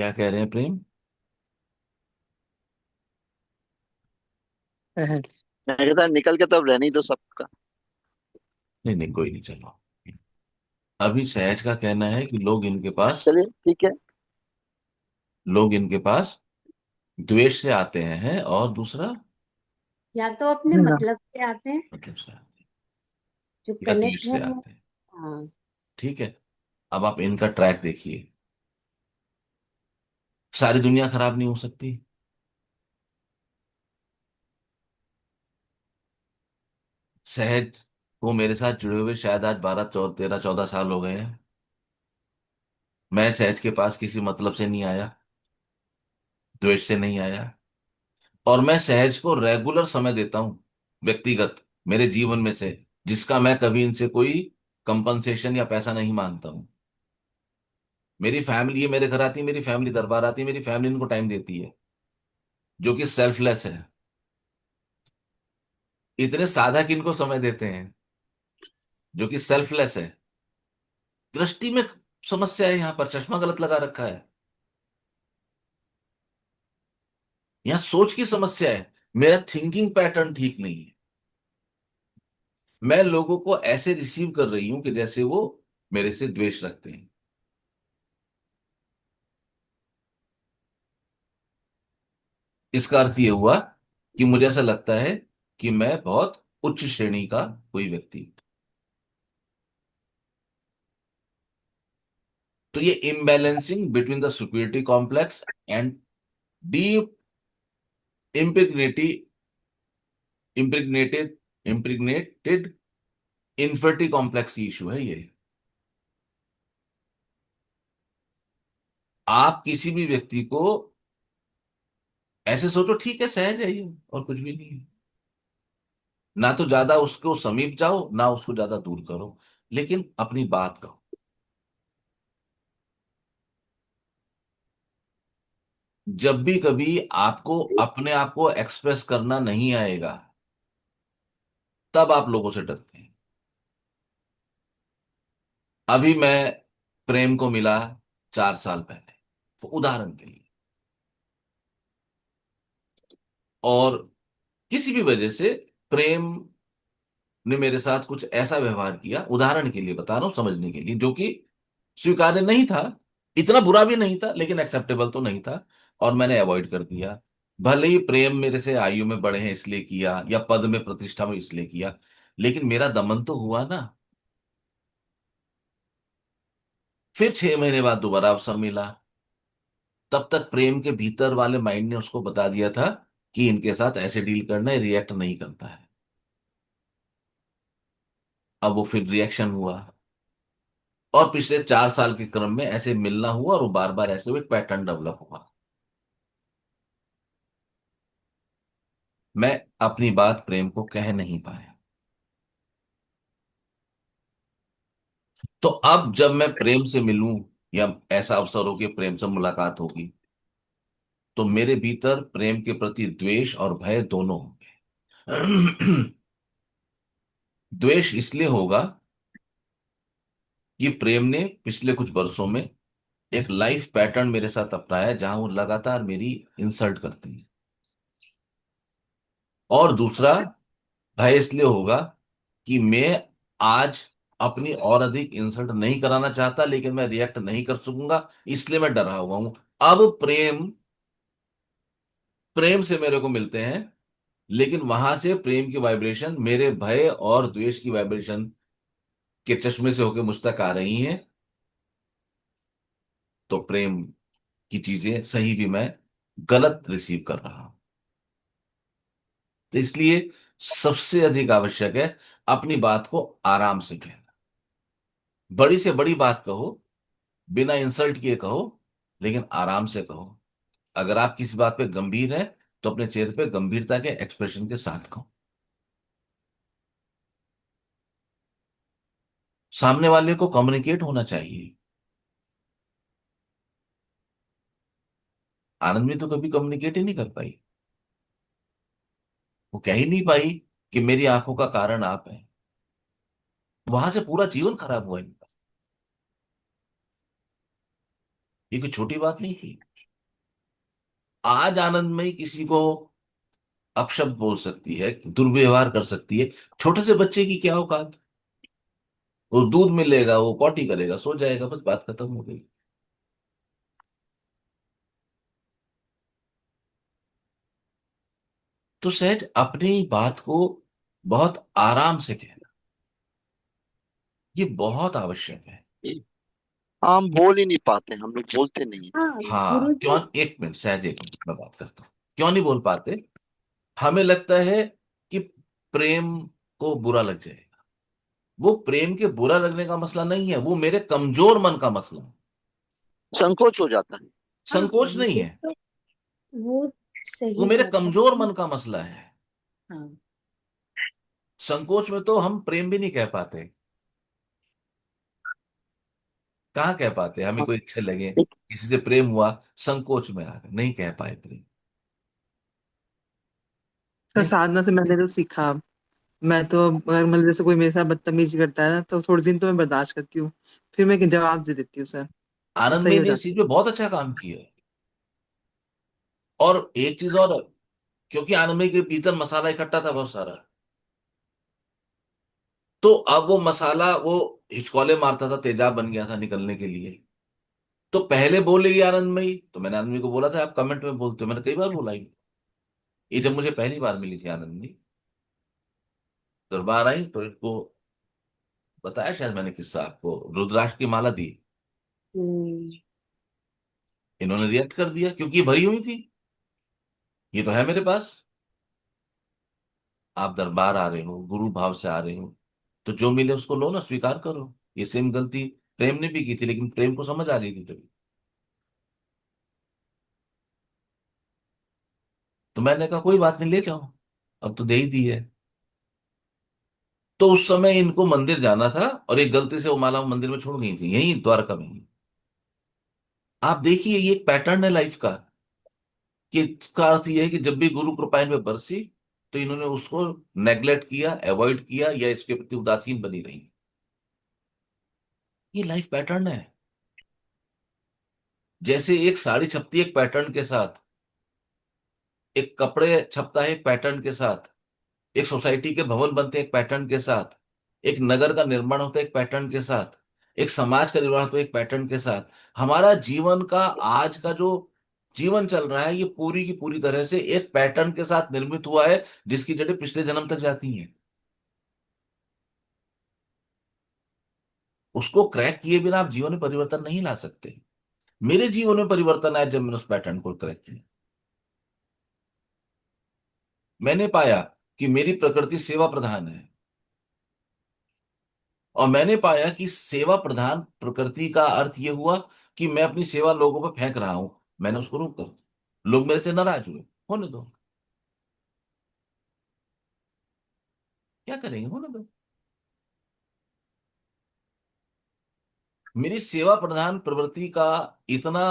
क्या कह रहे हैं प्रेम? मैं कहता निकल के तो अब रहने ही दो सबका। नहीं नहीं, कोई नहीं, चलो। अभी सहज का कहना है कि चलिए ठीक है। लोग इनके पास द्वेष से आते हैं, और दूसरा या तो अपने हाँ। मतलब से आते हैं, मतलब से आते हैं, जो या कनेक्ट द्वेष है से वो। आते हैं। हाँ। ठीक है। अब आप इनका ट्रैक देखिए। सारी दुनिया खराब नहीं हो सकती। सहज को मेरे साथ जुड़े हुए शायद आज 12 13 14 साल हो गए हैं। मैं सहज के पास किसी मतलब से नहीं आया, द्वेष से नहीं आया। और मैं सहज को रेगुलर समय देता हूं, व्यक्तिगत, मेरे जीवन में से, जिसका मैं कभी इनसे कोई कंपनसेशन या पैसा नहीं मांगता हूं। मेरी फैमिली, ये मेरे घर आती है, मेरी फैमिली दरबार आती है, मेरी फैमिली इनको टाइम देती है, जो कि सेल्फलेस है। इतने साधक इनको समय देते हैं, जो कि सेल्फलेस है। दृष्टि में समस्या है, यहां पर चश्मा गलत लगा रखा है। यहां सोच की समस्या है। मेरा थिंकिंग पैटर्न ठीक नहीं है। मैं लोगों को ऐसे रिसीव कर रही हूं कि जैसे वो मेरे से द्वेष रखते हैं। इसका अर्थ ये हुआ कि मुझे ऐसा लगता है कि मैं बहुत उच्च श्रेणी का कोई व्यक्ति हूं। तो ये imbalancing between the superiority complex and deep impregnate impregnated impregnated inferiority complex की इशू है ये। आप किसी भी व्यक्ति को ऐसे सोचो, ठीक है, सहज है ये, और कुछ भी नहीं है। ना तो ज्यादा उसको समीप जाओ, ना उसको ज्यादा दूर करो, लेकिन अपनी बात कहो। जब भी कभी आपको अपने आप को एक्सप्रेस करना नहीं आएगा, तब आप लोगों से डरते हैं। अभी मैं प्रेम को मिला 4 साल पहले, तो उदाहरण के लिए, और किसी भी वजह से प्रेम ने मेरे साथ कुछ ऐसा व्यवहार किया, उदाहरण के लिए बता रहा हूं समझने के लिए, जो कि स्वीकार्य नहीं था। इतना बुरा भी नहीं था, लेकिन एक्सेप्टेबल तो नहीं था, और मैंने अवॉइड कर दिया। भले ही प्रेम मेरे से आयु में बड़े हैं इसलिए किया, या पद में प्रतिष्ठा में इसलिए किया, लेकिन मेरा दमन तो हुआ ना। फिर 6 महीने बाद दोबारा अवसर मिला। तब तक प्रेम के भीतर वाले माइंड ने उसको बता दिया था कि इनके साथ ऐसे डील करना है, रिएक्ट नहीं करता है। अब वो फिर रिएक्शन हुआ, और पिछले 4 साल के क्रम में ऐसे मिलना हुआ, और वो बार बार ऐसे हुए, एक पैटर्न डेवलप हुआ। मैं अपनी बात प्रेम को कह नहीं पाया। तो अब जब मैं प्रेम से मिलूं, या ऐसा अवसर हो कि प्रेम से मुलाकात होगी, तो मेरे भीतर प्रेम के प्रति द्वेष और भय दोनों होंगे। द्वेष इसलिए होगा कि प्रेम ने पिछले कुछ वर्षों में एक लाइफ पैटर्न मेरे साथ अपनाया है, जहां वो लगातार मेरी इंसल्ट करती है। और दूसरा भय इसलिए होगा कि मैं आज अपनी और अधिक इंसल्ट नहीं कराना चाहता, लेकिन मैं रिएक्ट नहीं कर सकूंगा, इसलिए मैं डरा हुआ हूं। अब प्रेम प्रेम से मेरे को मिलते हैं, लेकिन वहां से प्रेम की वाइब्रेशन मेरे भय और द्वेष की वाइब्रेशन के चश्मे से होकर मुझ तक आ रही हैं। तो प्रेम की चीजें सही भी मैं गलत रिसीव कर रहा हूं। तो इसलिए सबसे अधिक आवश्यक है अपनी बात को आराम से कहना। बड़ी से बड़ी बात कहो, बिना इंसल्ट किए कहो, लेकिन आराम से कहो। अगर आप किसी बात पे गंभीर हैं, तो अपने चेहरे पे गंभीरता के एक्सप्रेशन के साथ कहो। सामने वाले को कम्युनिकेट होना चाहिए। आनंद में तो कभी कम्युनिकेट ही नहीं कर पाई। वो कह ही नहीं पाई कि मेरी आंखों का कारण आप है। वहां से पूरा जीवन खराब हुआ इनका। ये कोई छोटी बात नहीं थी। आज आनंदमयी किसी को अपशब्द बोल सकती है, दुर्व्यवहार कर सकती है। छोटे से बच्चे की क्या औकात। वो दूध मिलेगा, वो पॉटी करेगा, सो जाएगा, बस बात खत्म हो गई। तो सहज अपनी बात को बहुत आराम से कहना, ये बहुत आवश्यक है। हम बोल ही नहीं पाते, हम लोग बोलते नहीं। हाँ हाँ, क्यों, गुरुजी। एक मिनट सहज, एक मिनट मैं बात करता हूँ। क्यों नहीं बोल पाते? हमें लगता है कि प्रेम को बुरा लग जाएगा। वो प्रेम के बुरा लगने का मसला नहीं है, वो मेरे कमजोर मन का मसला है। संकोच हो जाता है। हाँ संकोच नहीं ये है, तो वो वो सही मेरे बात है। कमजोर मन का मसला है। हाँ। संकोच में तो हम प्रेम भी नहीं कह पाते। कहाँ कह पाते? हमें हाँ, कोई अच्छे लगे, ठीक। किसी से प्रेम हुआ, संकोच में आ गए, नहीं कह पाए प्रेम। सर, नहीं। साधना से मैंने तो सीखा। मैं तो अगर मतलब जैसे कोई मेरे साथ बदतमीजी करता है ना, तो थोड़े दिन तो मैं बर्दाश्त करती हूँ, फिर मैं जवाब दे देती हूँ सर। वो आनंद सही में हो ने इस जाता चीज में बहुत अच्छा काम किया है। और एक चीज और, क्योंकि आनंद में के भीतर मसाला इकट्ठा था बहुत सारा, तो अब वो मसाला वो हिचकोले मारता था, तेजाब बन गया था निकलने के लिए। तो पहले बोलेगी आनंदमयी, तो मैंने आनंदमयी को बोला था आप कमेंट में बोलते हो, मैंने कई बार बोला ही। ये जब मुझे पहली बार मिली थी आनंदमयी, दरबार आई तो इनको बताया शायद मैंने किस्सा आपको, रुद्राक्ष की माला दी। हम्म। इन्होंने रिएक्ट कर दिया क्योंकि ये भरी हुई थी, ये तो है मेरे पास। आप दरबार आ रहे हो, गुरु भाव से आ रहे हो, तो जो मिले उसको लो ना, स्वीकार करो। ये सेम गलती प्रेम ने भी की थी, लेकिन प्रेम को समझ आ गई थी तभी। तो मैंने कहा कोई बात नहीं, ले जाओ, अब तो दे ही दी है। तो उस समय इनको मंदिर जाना था, और एक गलती से वो माला मंदिर में छोड़ गई थी, यही द्वारका में ही। आप देखिए, ये एक पैटर्न है लाइफ का, कि इसका अर्थ ये है कि जब भी गुरु कृपा इन पे बरसी, तो इन्होंने उसको नेग्लेक्ट किया, अवॉइड किया, या इसके प्रति उदासीन बनी रही। ये लाइफ पैटर्न है। जैसे एक साड़ी छपती है एक पैटर्न के साथ, एक कपड़े छपता है एक पैटर्न के साथ, एक सोसाइटी के भवन बनते हैं एक पैटर्न के साथ, एक नगर का निर्माण होता है एक पैटर्न के साथ, एक समाज का निर्माण होता है एक पैटर्न के साथ। हमारा जीवन का आज का जो जीवन चल रहा है, ये पूरी की पूरी तरह से एक पैटर्न के साथ निर्मित हुआ है, जिसकी जड़ें पिछले जन्म तक जाती हैं। उसको क्रैक किए बिना आप जीवन में परिवर्तन नहीं ला सकते। मेरे जीवन में परिवर्तन आया जब मैंने उस पैटर्न को क्रैक किया। मैंने पाया कि मेरी प्रकृति सेवा प्रधान है, और मैंने पाया कि सेवा प्रधान प्रकृति का अर्थ यह हुआ कि मैं अपनी सेवा लोगों पर फेंक रहा हूं। मैंने उसको रोक कर, लोग मेरे से नाराज हुए, होने दो, क्या करेंगे, होने दो। मेरी सेवा प्रधान प्रवृत्ति का इतना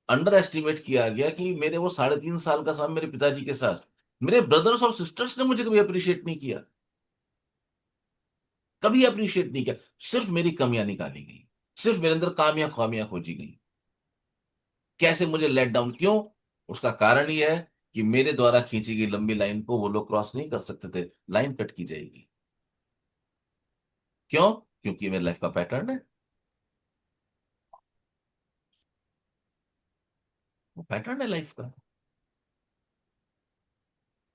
अंडर एस्टिमेट किया गया कि मेरे वो 3.5 साल का समय मेरे पिताजी के साथ, मेरे ब्रदर्स और सिस्टर्स ने मुझे कभी अप्रिशिएट नहीं किया, कभी अप्रिशिएट नहीं किया। सिर्फ मेरी कमियां निकाली गई, सिर्फ मेरे अंदर कामियां खामियां खोजी गई। कैसे मुझे लेट डाउन, क्यों? उसका कारण यह है कि मेरे द्वारा खींची गई लंबी लाइन को वो लोग क्रॉस नहीं कर सकते थे, लाइन कट की जाएगी। क्यों? क्योंकि ये मेरे लाइफ का पैटर्न है, वो पैटर्न है लाइफ का।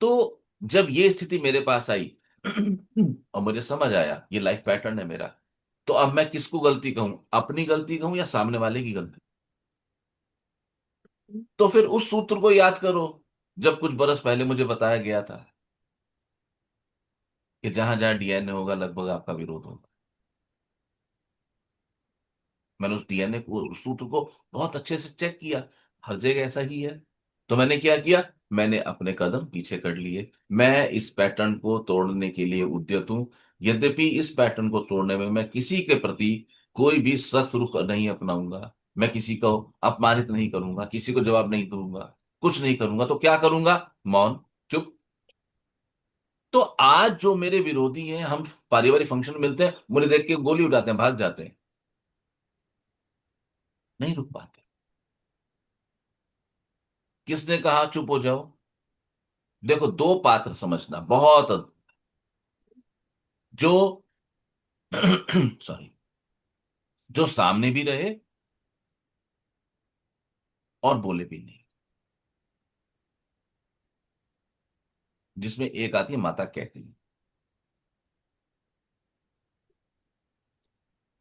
तो जब ये स्थिति मेरे पास आई और मुझे समझ आया ये लाइफ पैटर्न है मेरा, तो अब मैं किसको गलती कहूं, अपनी गलती कहूं या सामने वाले की गलती? तो फिर उस सूत्र को याद करो, जब कुछ बरस पहले मुझे बताया गया था कि जहां जहां डीएनए होगा लगभग आपका विरोध होगा। मैंने उस डीएनए को, उस सूत्र को बहुत अच्छे से चेक किया, हर जगह ऐसा ही है। तो मैंने क्या किया, मैंने अपने कदम पीछे कर लिए। मैं इस पैटर्न को तोड़ने के लिए उद्यत हूं। यद्यपि इस पैटर्न को तोड़ने में मैं किसी के प्रति कोई भी सख्त रुख नहीं अपनाऊंगा, मैं किसी को अपमानित नहीं करूंगा, किसी को जवाब नहीं दूंगा, कुछ नहीं करूंगा। तो क्या करूंगा? मौन, चुप। तो आज जो मेरे विरोधी हैं, हम पारिवारिक फंक्शन में मिलते हैं, मुझे देख के गोली उड़ाते हैं, भाग जाते हैं। नहीं रुक पाते। किसने कहा चुप हो जाओ? देखो, दो पात्र समझना बहुत जो सॉरी, जो सामने भी रहे और बोले भी नहीं। जिसमें एक आती है माता कैकेयी।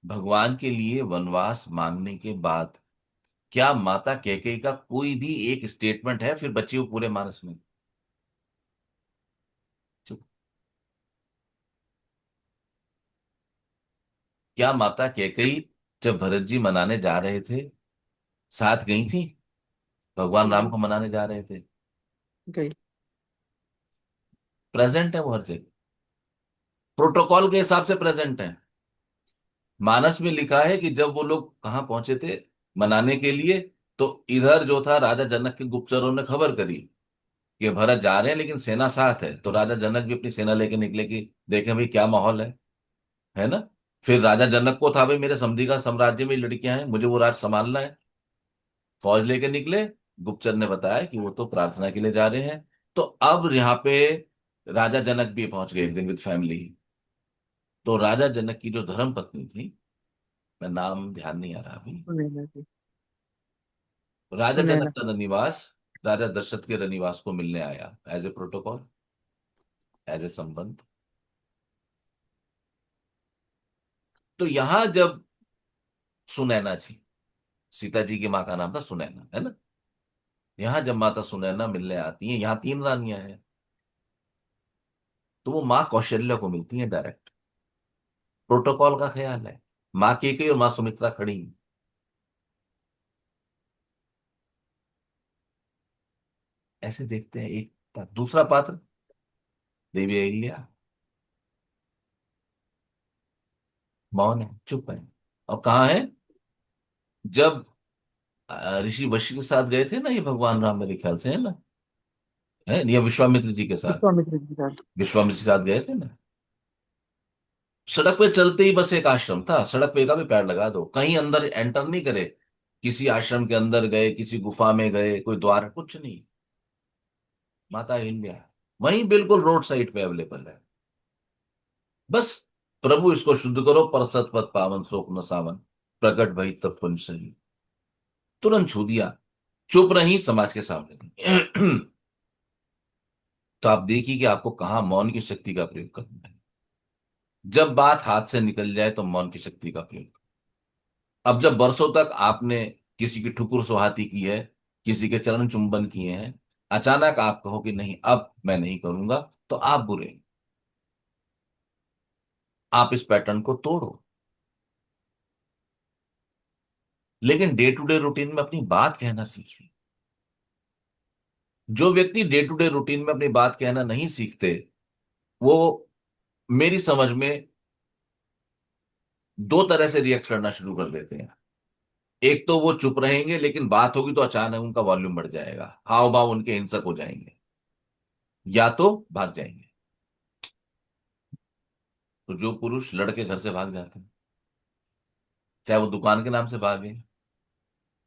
भगवान के लिए वनवास मांगने के बाद क्या माता कैकेयी का कोई भी एक स्टेटमेंट है फिर बची हो पूरे मानस में? चुप। क्या माता कैकेयी जब भरत जी मनाने जा रहे थे साथ गई थी? भगवान राम नहीं को मनाने जा रहे थे। गई। प्रेजेंट है वो हर जगह, प्रोटोकॉल के हिसाब से प्रेजेंट है। मानस में लिखा है कि जब वो लोग कहाँ पहुंचे थे मनाने के लिए, तो इधर जो था राजा जनक के गुप्तचरों ने खबर करी कि भरत जा रहे हैं लेकिन सेना साथ है, तो राजा जनक भी अपनी सेना लेके निकले कि देखें भाई क्या माहौल है ना। फिर राजा जनक को था भाई मेरे समधी का साम्राज्य में लड़कियां हैं, मुझे वो राज संभालना है। फौज लेके निकले। गुप्तचर ने बताया कि वो तो प्रार्थना के लिए जा रहे हैं। तो अब यहाँ पे राजा जनक भी पहुंच गए एक दिन विद फैमिली। तो राजा जनक की जो धर्म पत्नी थी, मैं नाम ध्यान नहीं आ रहा अभी, सुनैना थी। राजा जनक सुनैना। का रनिवास राजा दशरथ के रनिवास को मिलने आया as a protocol, as a संबंध। तो यहां जब सुनैना जी, सीता जी की माँ का नाम था सुनैना, है ना। यहां जब माता सुनैना मिलने आती हैं, यहाँ तीन रानियां हैं, तो वो माँ कौशल्या को मिलती हैं डायरेक्ट। प्रोटोकॉल का ख्याल है। माँ केकई और माँ सुमित्रा खड़ी हैं। ऐसे देखते हैं एक पात्र। दूसरा पात्र देवी अहिल्या, मौन है, चुप है। और कहाँ है? जब ऋषि वशिष्ठ के साथ गए थे ना ये भगवान राम, मेरे ख्याल से, है ना, है या विश्वामित्र जी के साथ, विश्वामित्र जी के साथ। विश्वामित्र के साथ गए थे ना। सड़क पे चलते ही बस एक आश्रम था, सड़क पे का भी पैर लगा दो, कहीं अंदर एंटर नहीं करे। किसी आश्रम के अंदर गए, किसी गुफा में गए, कोई द्वार, कुछ नहीं। माता अहिल्या वहीं बिल्कुल रोड साइड पे अवेलेबल है। बस प्रभु इसको शुद्ध करो, पर सतपथ पावन शोक न सावन, प्रकट भई तब पुंज सही। तुरंत छू दिया। चुप रही, समाज के सामने थी। तो आप देखिए कि आपको कहाँ मौन की शक्ति का प्रयोग करना है। जब बात हाथ से निकल जाए तो मौन की शक्ति का प्रयोग। अब जब बरसों तक आपने किसी की ठुकुर सुहाती की है, किसी के चरण चुंबन किए हैं, अचानक आप कहो कि नहीं अब मैं नहीं करूंगा, तो आप बुरे। आप इस पैटर्न को तोड़ो। लेकिन डे टू डे रूटीन में अपनी बात कहना सीखिए। जो व्यक्ति डे टू डे रूटीन में अपनी बात कहना नहीं सीखते, वो मेरी समझ में दो तरह से रिएक्ट करना शुरू कर देते हैं। एक तो वो चुप रहेंगे, लेकिन बात होगी तो अचानक उनका वॉल्यूम बढ़ जाएगा, हाव भाव उनके हिंसक हो जाएंगे, या तो भाग जाएंगे। तो जो पुरुष लड़के घर से भाग जाते हैं, चाहे वो दुकान के नाम से भागे,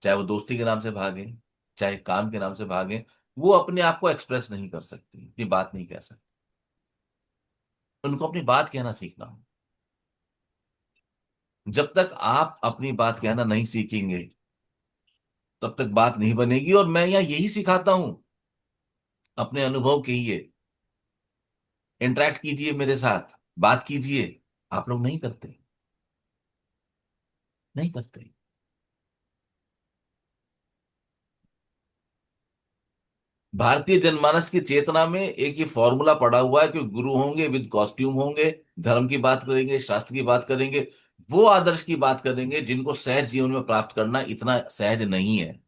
चाहे वो दोस्ती के नाम से भागे, चाहे काम के नाम से भागे, वो अपने आप को एक्सप्रेस नहीं कर सकती, अपनी बात नहीं कह सकती। उनको अपनी बात कहना सीखना हो। जब तक आप अपनी बात कहना नहीं सीखेंगे, तब तक बात नहीं बनेगी। और मैं यहाँ यही सिखाता हूं, अपने अनुभव के ही। इंटरेक्ट कीजिए मेरे साथ, बात कीजिए। आप लोग नहीं करते, नहीं करते। भारतीय जनमानस की चेतना में एक ये फॉर्मूला पड़ा हुआ है कि गुरु होंगे विद कॉस्ट्यूम होंगे, धर्म की बात करेंगे, शास्त्र की बात करेंगे, वो आदर्श की बात करेंगे जिनको सहज जीवन में प्राप्त करना इतना सहज नहीं है।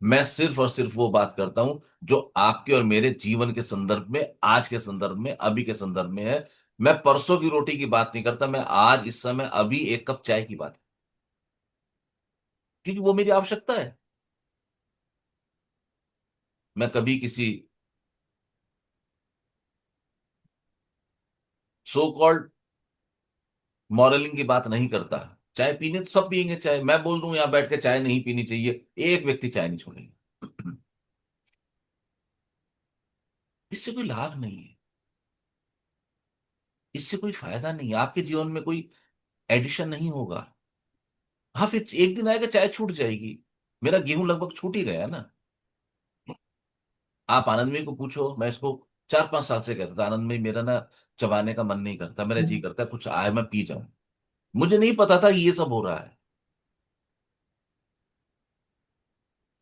मैं सिर्फ और सिर्फ वो बात करता हूं जो आपके और मेरे जीवन के संदर्भ में, आज के संदर्भ में, अभी के संदर्भ में है। मैं परसों की रोटी की बात नहीं करता, मैं आज इस समय अभी एक कप चाय की बात, क्योंकि वो मेरी आवश्यकता है। मैं कभी किसी सो कॉल्ड मॉरलिंग की बात नहीं करता। चाय पीने तो सब पियेंगे चाय, मैं बोल दूं यहाँ बैठ के चाय नहीं पीनी चाहिए, एक व्यक्ति चाय नहीं छोड़ेगा। इससे कोई लाभ नहीं है, इससे कोई फायदा नहीं है, आपके जीवन में कोई एडिशन नहीं होगा। हाँ, फिर एक दिन आएगा चाय छूट जाएगी। मेरा गेहूं लगभग छूट ही गया ना। आप आनंदमयी को पूछो, मैं इसको 4-5 साल से कहता था, आनंदमयी मेरा ना चबाने का मन नहीं करता, मेरा जी करता है कुछ आए मैं पी जाऊं। मुझे नहीं पता था कि ये सब हो रहा है।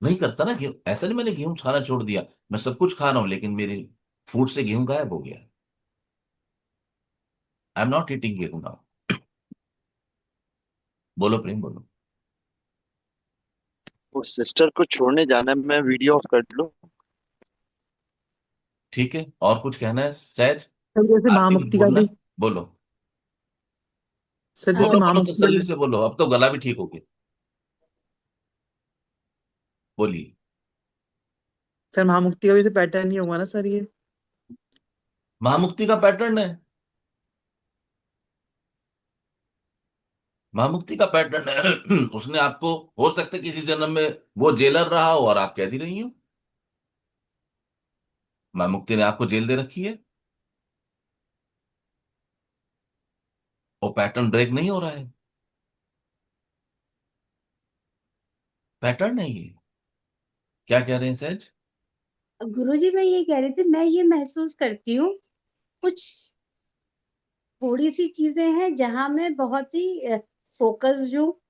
नहीं करता ना गेहूं, ऐसा नहीं मैंने गेहूं खाना छोड़ दिया, मैं सब कुछ खा रहा हूं लेकिन मेरे फूड से गेहूं गायब हो गया। आई एम नॉट ईटिंग गेहूं नाउ। बोलो प्रेम बोलो। वो सिस्टर को छोड़ने जाना है, मैं वीडियो ऑफ कर लूं? ठीक है, और कुछ कहना है सहज? सर जैसे आपके कुछ महामुक्ति का बोलना भी, है? बोलो। सर जैसे बोलो बोलो, महामुक्ति का तसल्ली भी, से बोलो, अब तो गला भी ठीक हो गया। बोलिए। सर महामुक्ति का भी पैटर्न ही होगा ना सर ये? महामुक्ति का पैटर्न है, महामुक्ति का पैटर्न है। उसने आपको, हो सकता है किसी जन्म में वो जेलर रहा हो और आप कैदी रही हो। महामुक्ति ने आपको जेल दे रखी है, वो पैटर्न ब्रेक नहीं हो रहा है, पैटर्न है ये। क्या कह रहे हैं सहज? गुरुजी मैं ये कह रही थी, मैं ये महसूस करती हूँ कुछ थोड़ी सी चीजें हैं जहां मैं बहुत ही फोकस हूँ,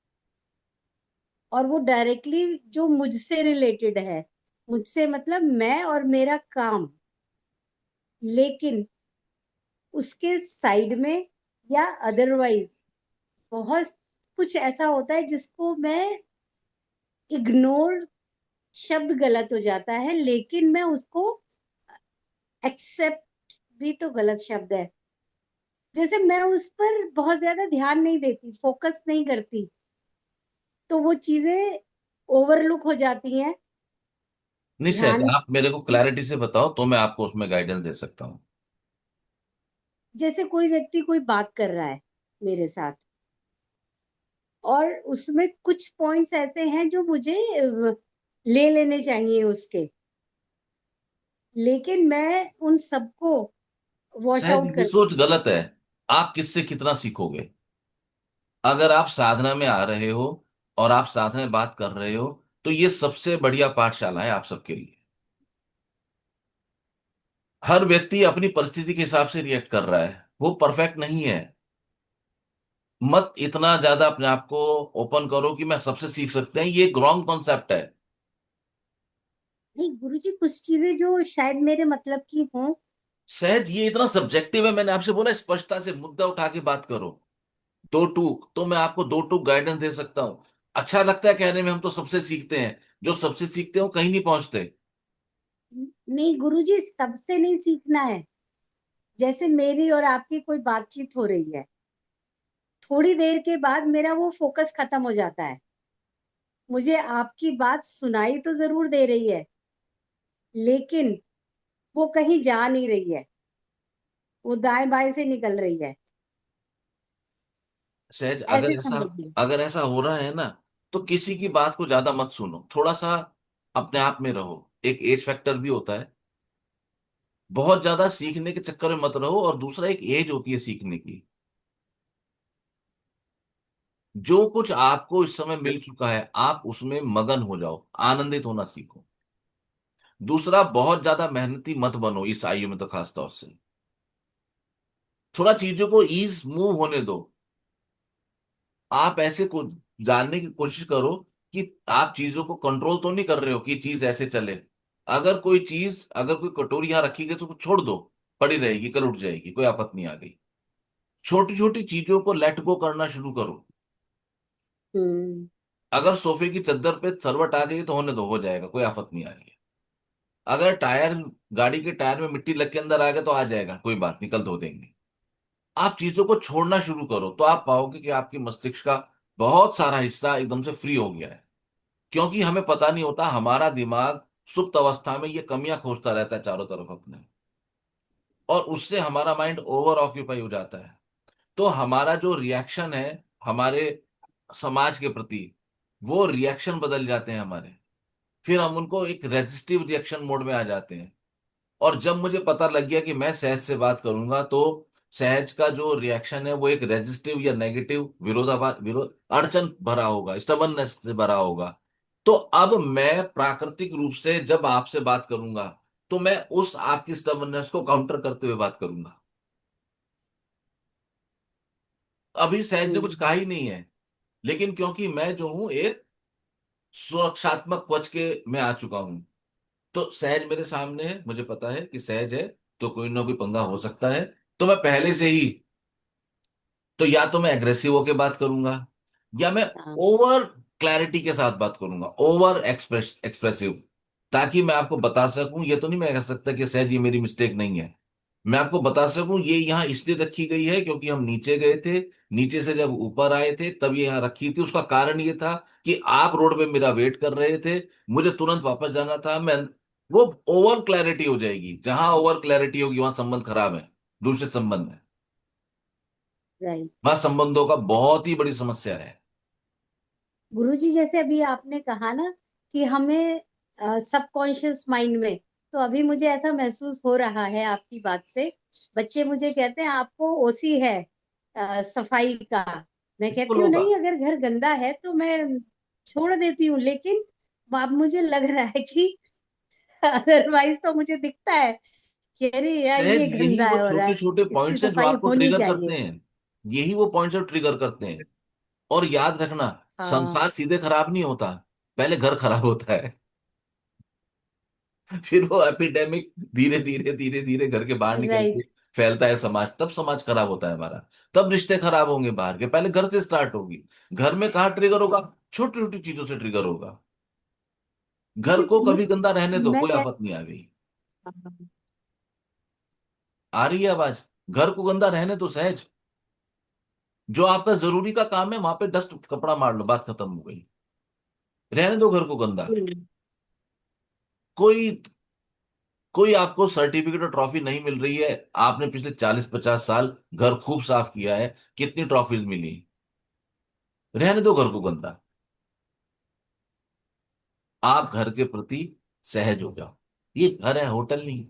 और वो डायरेक्टली जो मुझसे रिलेटेड है, मुझसे मतलब मैं और मेरा काम। लेकिन उसके साइड में या अदरवाइज बहुत कुछ ऐसा होता है जिसको मैं इग्नोर, शब्द गलत हो जाता है लेकिन मैं उसको एक्सेप्ट भी तो गलत शब्द है। जैसे मैं उस पर बहुत ज्यादा ध्यान नहीं देती, फोकस नहीं करती, तो वो चीजें ओवरलुक हो जाती हैं। नहीं सहज, ध्यान, आप मेरे को क्लैरिटी से बताओ तो मैं आपको उसमें गाइडेंस दे सकता हूँ। जैसे कोई व्यक्ति कोई बात कर रहा है मेरे साथ, और उसमें कुछ पॉइंट्स ऐसे हैं जो मुझे ले लेने चाहिए उसके, लेकिन मैं उन सबको वॉश सहज, आउट ये कर सोच देती गलत है। आप किससे कितना सीखोगे? अगर आप साधना में आ रहे हो और आप साधना में बात कर रहे हो, तो ये सबसे बढ़िया पाठशाला है आप सबके लिए। हर व्यक्ति अपनी परिस्थिति के हिसाब से रिएक्ट कर रहा है, वो परफेक्ट नहीं है। मत इतना ज्यादा अपने आप को ओपन करो कि मैं सबसे सीख सकते हैं, ये एक रॉन्ग कॉन्सेप्ट है। नहीं गुरुजी, कुछ चीजें जो शायद मेरे मतलब की हों। सहज, ये इतना सब्जेक्टिव है, मैंने आपसे बोला स्पष्टता से मुद्दा उठा के बात करो। दो टूक तो मैं आपको दो टूक गाइडेंस दे सकता हूं। अच्छा लगता है कहने में हम तो सबसे सीखते हैं, जो सबसे सीखते हैं वो कहीं नहीं पहुंचते। नहीं गुरुजी, सबसे नहीं सीखना है। जैसे मेरी और आपकी कोई बातचीत हो रही है, थोड़ी देर के बाद मेरा वो फोकस खत्म हो जाता है। मुझे आपकी बात सुनाई तो जरूर दे रही है, लेकिन वो कहीं जा नहीं रही है, वो दाएं बाएं से निकल रही है। सहज, ऐसे समझिए। अगर ऐसा हो रहा है ना, तो किसी की बात को ज्यादा मत सुनो, थोड़ा सा अपने आप में रहो। एक एज फैक्टर भी होता है, बहुत ज्यादा सीखने के चक्कर में मत रहो, और दूसरा एक एज होती है सीखने की। जो कुछ आपको इस समय मिल चुका है आप उसमें मगन हो जाओ, आनंदित होना सीखो। दूसरा, बहुत ज्यादा मेहनती मत बनो इस आयु में, तो खास तौर से थोड़ा चीजों को ईज मूव होने दो। आप ऐसे को जानने की कोशिश करो कि आप चीजों को कंट्रोल तो नहीं कर रहे हो कि चीज ऐसे चले। अगर कोई कटोरी यहाँ रखी गई तो उसको छोड़ दो, पड़ी रहेगी, कल उठ जाएगी, कोई आफत नहीं आ गई। छोटी छोटी चीजों को लेट गो करना शुरू करो। हम्म। अगर सोफे की चादर पे सरवट आ गई तो होने दो, हो जाएगा, कोई आफत नहीं आ रही है। अगर गाड़ी के टायर में मिट्टी लग के अंदर आ गया तो आ जाएगा, कोई बात नहीं, कल धो देंगे। आप चीजों को छोड़ना शुरू करो तो आप पाओगे कि आपकी मस्तिष्क का बहुत सारा हिस्सा एकदम से फ्री हो गया है। क्योंकि हमें पता नहीं होता, हमारा दिमाग सुप्त अवस्था में ये कमियां खोजता रहता है चारों तरफ अपने, और उससे हमारा माइंड ओवर ऑक्यूपाई हो जाता है। तो हमारा जो रिएक्शन है, हमारे समाज के प्रति, वो रिएक्शन बदल जाते हैं हमारे। फिर हम उनको एक रेजिस्टिव रिएक्शन मोड में आ जाते हैं। और जब मुझे पता लग गया कि मैं सहज से बात करूंगा तो सहज का जो रिएक्शन है वो एक रेजिस्टिव या नेगेटिव विरोधाभास, विरोध, अड़चन भरा होगा, स्टबर्ननेस से भरा होगा, तो अब मैं प्राकृतिक रूप से जब आपसे बात करूंगा तो मैं उस आपकी स्टबर्ननेस को काउंटर करते हुए बात करूंगा। अभी सहज ने कुछ कहा हम्म। ही नहीं है, लेकिन क्योंकि मैं जो हूं एक सुरक्षात्मक कवच के में आ चुका हूं, तो सहज मेरे सामने है, मुझे पता है कि सहज है तो कोई ना कोई पंगा हो सकता है। तो मैं पहले से ही, तो या तो मैं एग्रेसिव होके बात करूंगा, या मैं हाँ। ओवर क्लैरिटी के साथ बात करूंगा, ओवर एक्सप्रेसिव, ताकि मैं आपको बता सकूं। ये तो नहीं मैं कह सकता कि सहज ये मेरी मिस्टेक नहीं है, मैं आपको बता सकूं ये यहाँ इसलिए रखी गई है क्योंकि हम नीचे गए थे, नीचे से जब ऊपर आए थे तब ये यहाँ रखी थी। उसका कारण ये था कि आप रोड पे मेरा वेट कर रहे थे, मुझे तुरंत वापस जाना था। मैं, वो ओवर क्लैरिटी हो जाएगी, जहां ओवर क्लैरिटी होगी वहां संबंध खराब है, दूसरे संबंध है, राइट। वहां संबंधों का बहुत ही बड़ी समस्या है। गुरुजी, जैसे अभी आपने कहा ना कि हमें सबकॉन्शियस माइंड में, तो अभी मुझे ऐसा महसूस हो रहा है आपकी बात से। बच्चे मुझे कहते हैं आपको ओसी है सफाई का। मैं बिल्कुल कहती हूँ होगा। नहीं, अगर घर गंदा है तो मैं छोड़ देती हूँ, लेकिन अब मुझे लग रहा है कि अदरवाइज तो मुझे दिखता है कि अरे यार सहज ये यही गंदा वो हो रहा छोटे है, छोटे इसकी पॉइंट्स हैं जो सफाई आपको होनी ट्रिगर चाहिए। करते हैं, यही वो पॉइंट्स जो ट्रिगर करते हैं। और याद रखना, हाँ। संसार सीधे खराब नहीं होता, पहले घर खराब होता है। फिर वो एपिडेमिक धीरे धीरे धीरे धीरे घर के बाहर निकल के राइट। फैलता है समाज, तब समाज खराब होता है हमारा। तब रिश्ते खराब होंगे बाहर के, पहले घर से स्टार्ट होगी। घर में कहाँ ट्रिगर होगा? छोटी छोटी चीजों से ट्रिगर होगा। घर को क्योंकि कभी गंदा रहने दो, मैं कोई कह आफत नहीं आ गई। आ रही है आवाज? घर को गंदा रहने दो सहज, जो आपका जरूरी का काम है वहां पे डस्ट कपड़ा मार लो, बात खत्म हो गई। रहने दो घर को गंदा। कोई कोई आपको सर्टिफिकेट और ट्रॉफी नहीं मिल रही है, आपने पिछले 40-50 साल घर खूब साफ किया है, कितनी ट्रॉफीज मिली? रहने दो घर को गंदा। आप घर के प्रति सहज हो जाओ, ये घर है, होटल नहीं।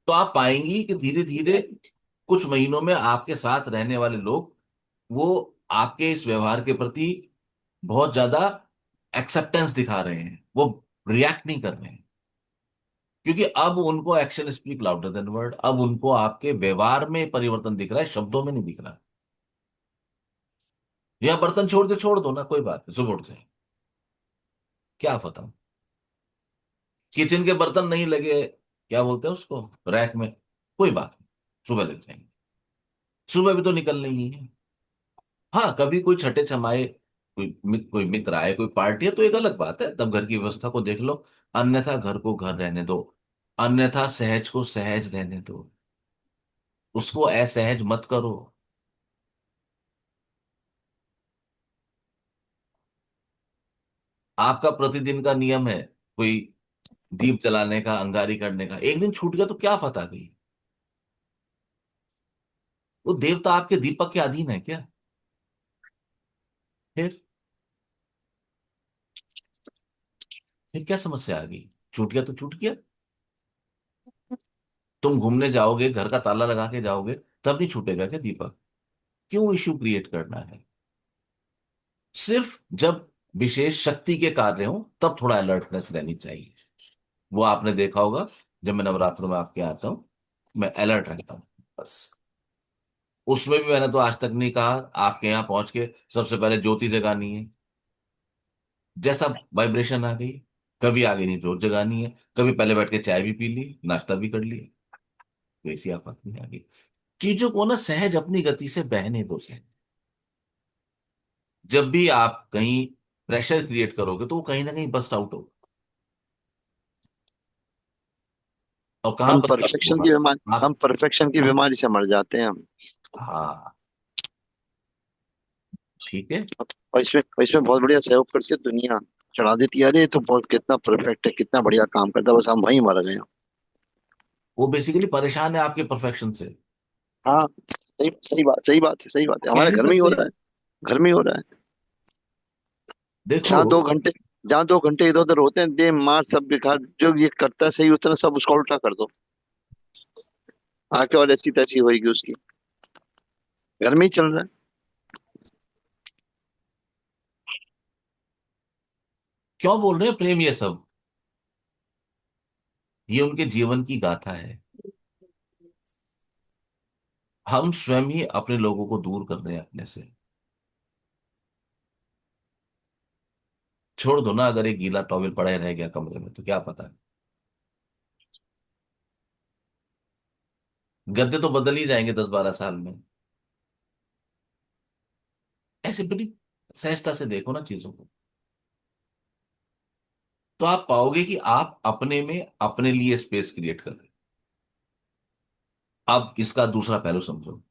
तो आप पाएंगी कि धीरे धीरे राइट। कुछ महीनों में आपके साथ रहने वाले लोग, वो आपके इस व्यवहार के प्रति बहुत ज्यादा एक्सेप्टेंस दिखा रहे हैं, वो रिएक्ट नहीं कर रहे हैं। क्योंकि अब उनको action speak louder than word, अब उनको आपके व्यवहार में परिवर्तन दिख रहा है, शब्दों में नहीं दिख रहा। या बर्तन छोड़ दे, छोड़ दो ना, कोई बात नहीं, सुबह उठ जाए, क्या पता। किचन के बर्तन नहीं लगे, क्या बोलते हैं उसको, रैक में, कोई बात नहीं, सुबह लग जाएंगे, सुबह भी तो निकलना ही है। हाँ, कभी कोई छठे छमाए, कोई मित्र आए, कोई पार्टी है तो एक अलग बात है, तब घर की व्यवस्था को देख लो। अन्यथा घर को घर रहने दो, अन्यथा सहज को सहज रहने दो, उसको असहज मत करो। आपका प्रतिदिन का नियम है कोई दीप जलाने का, अंगारी करने का, एक दिन छूट गया तो क्या फता गई? वो देवता आपके दीपक के अधीन है क्या? फिर फिर क्या समस्या आ गई? छूट गया तो छूट गया। तुम घूमने जाओगे, घर का ताला लगा के जाओगे, तब नहीं छूटेगा क्या दीपक? क्यों इश्यू क्रिएट करना है? सिर्फ जब विशेष शक्ति के कार्य हो तब थोड़ा अलर्टनेस रहनी चाहिए। वो आपने देखा होगा, जब मैं नवरात्रों में आपके यहाँ आता हूँ, मैं अलर्ट रहता हूँ, बस। उसमें भी मैंने तो आज तक नहीं कहा आपके यहाँ पहुंच के सबसे पहले ज्योति जगानी है, जैसा वाइब्रेशन आ गई। कभी आगे नहीं जोत जगानी है, कभी पहले बैठ के चाय भी पी ली, नाश्ता भी कर लिया, वैसी आफत नहीं आ गई। चीजों को ना सहज अपनी गति से बहने दो सहज। जब भी आप कहीं प्रेशर क्रिएट करोगे तो वो कहीं ना कहीं बस्ट आउट होगा। और कहाँ बस्ट आउट होगा? हम आप, परफेक्शन की बीमारी से मर जाते हैं हम। हाँ, ठीक है। और इसमें बहुत बढ़िया सहयोग करके दुनिया चढ़ा देती है, अरे ये तो बहुत कितना परफेक्ट है, कितना बढ़िया काम करता है, बस हम वहीं मर गए हैं। वो बेसिकली परेशान है आपके परफेक्शन से। हाँ, सही सही बात है, सही बात है, कह हमारे नहीं घर में ही हो सकते, रहा है। घर में ही हो रहा है। देखो, जहाँ 2 घंटे, जहाँ 2 घंटे इधर उधर होते हैं, दे मार सब बेकार, जो ये करता है सही उतना सब उसका उल्टा कर दो, आके और ऐसी तैसी होगी उसकी। घर में ही चल रहा है। क्यों बोल रहे हैं प्रेम ये सब? ये उनके जीवन की गाथा है। हम स्वयं ही अपने लोगों को दूर कर रहे हैं अपने से। छोड़ दो ना, अगर एक गीला टॉवेल पड़ा ही रह गया कमरे में तो क्या पता। गद्दे तो बदल ही जाएंगे 10-12 साल में। ऐसे बड़ी सहजता से देखो ना चीजों को, तो आप पाओगे कि आप अपने में अपने लिए स्पेस क्रिएट कर रहे हो। अब इसका दूसरा पहलू समझो।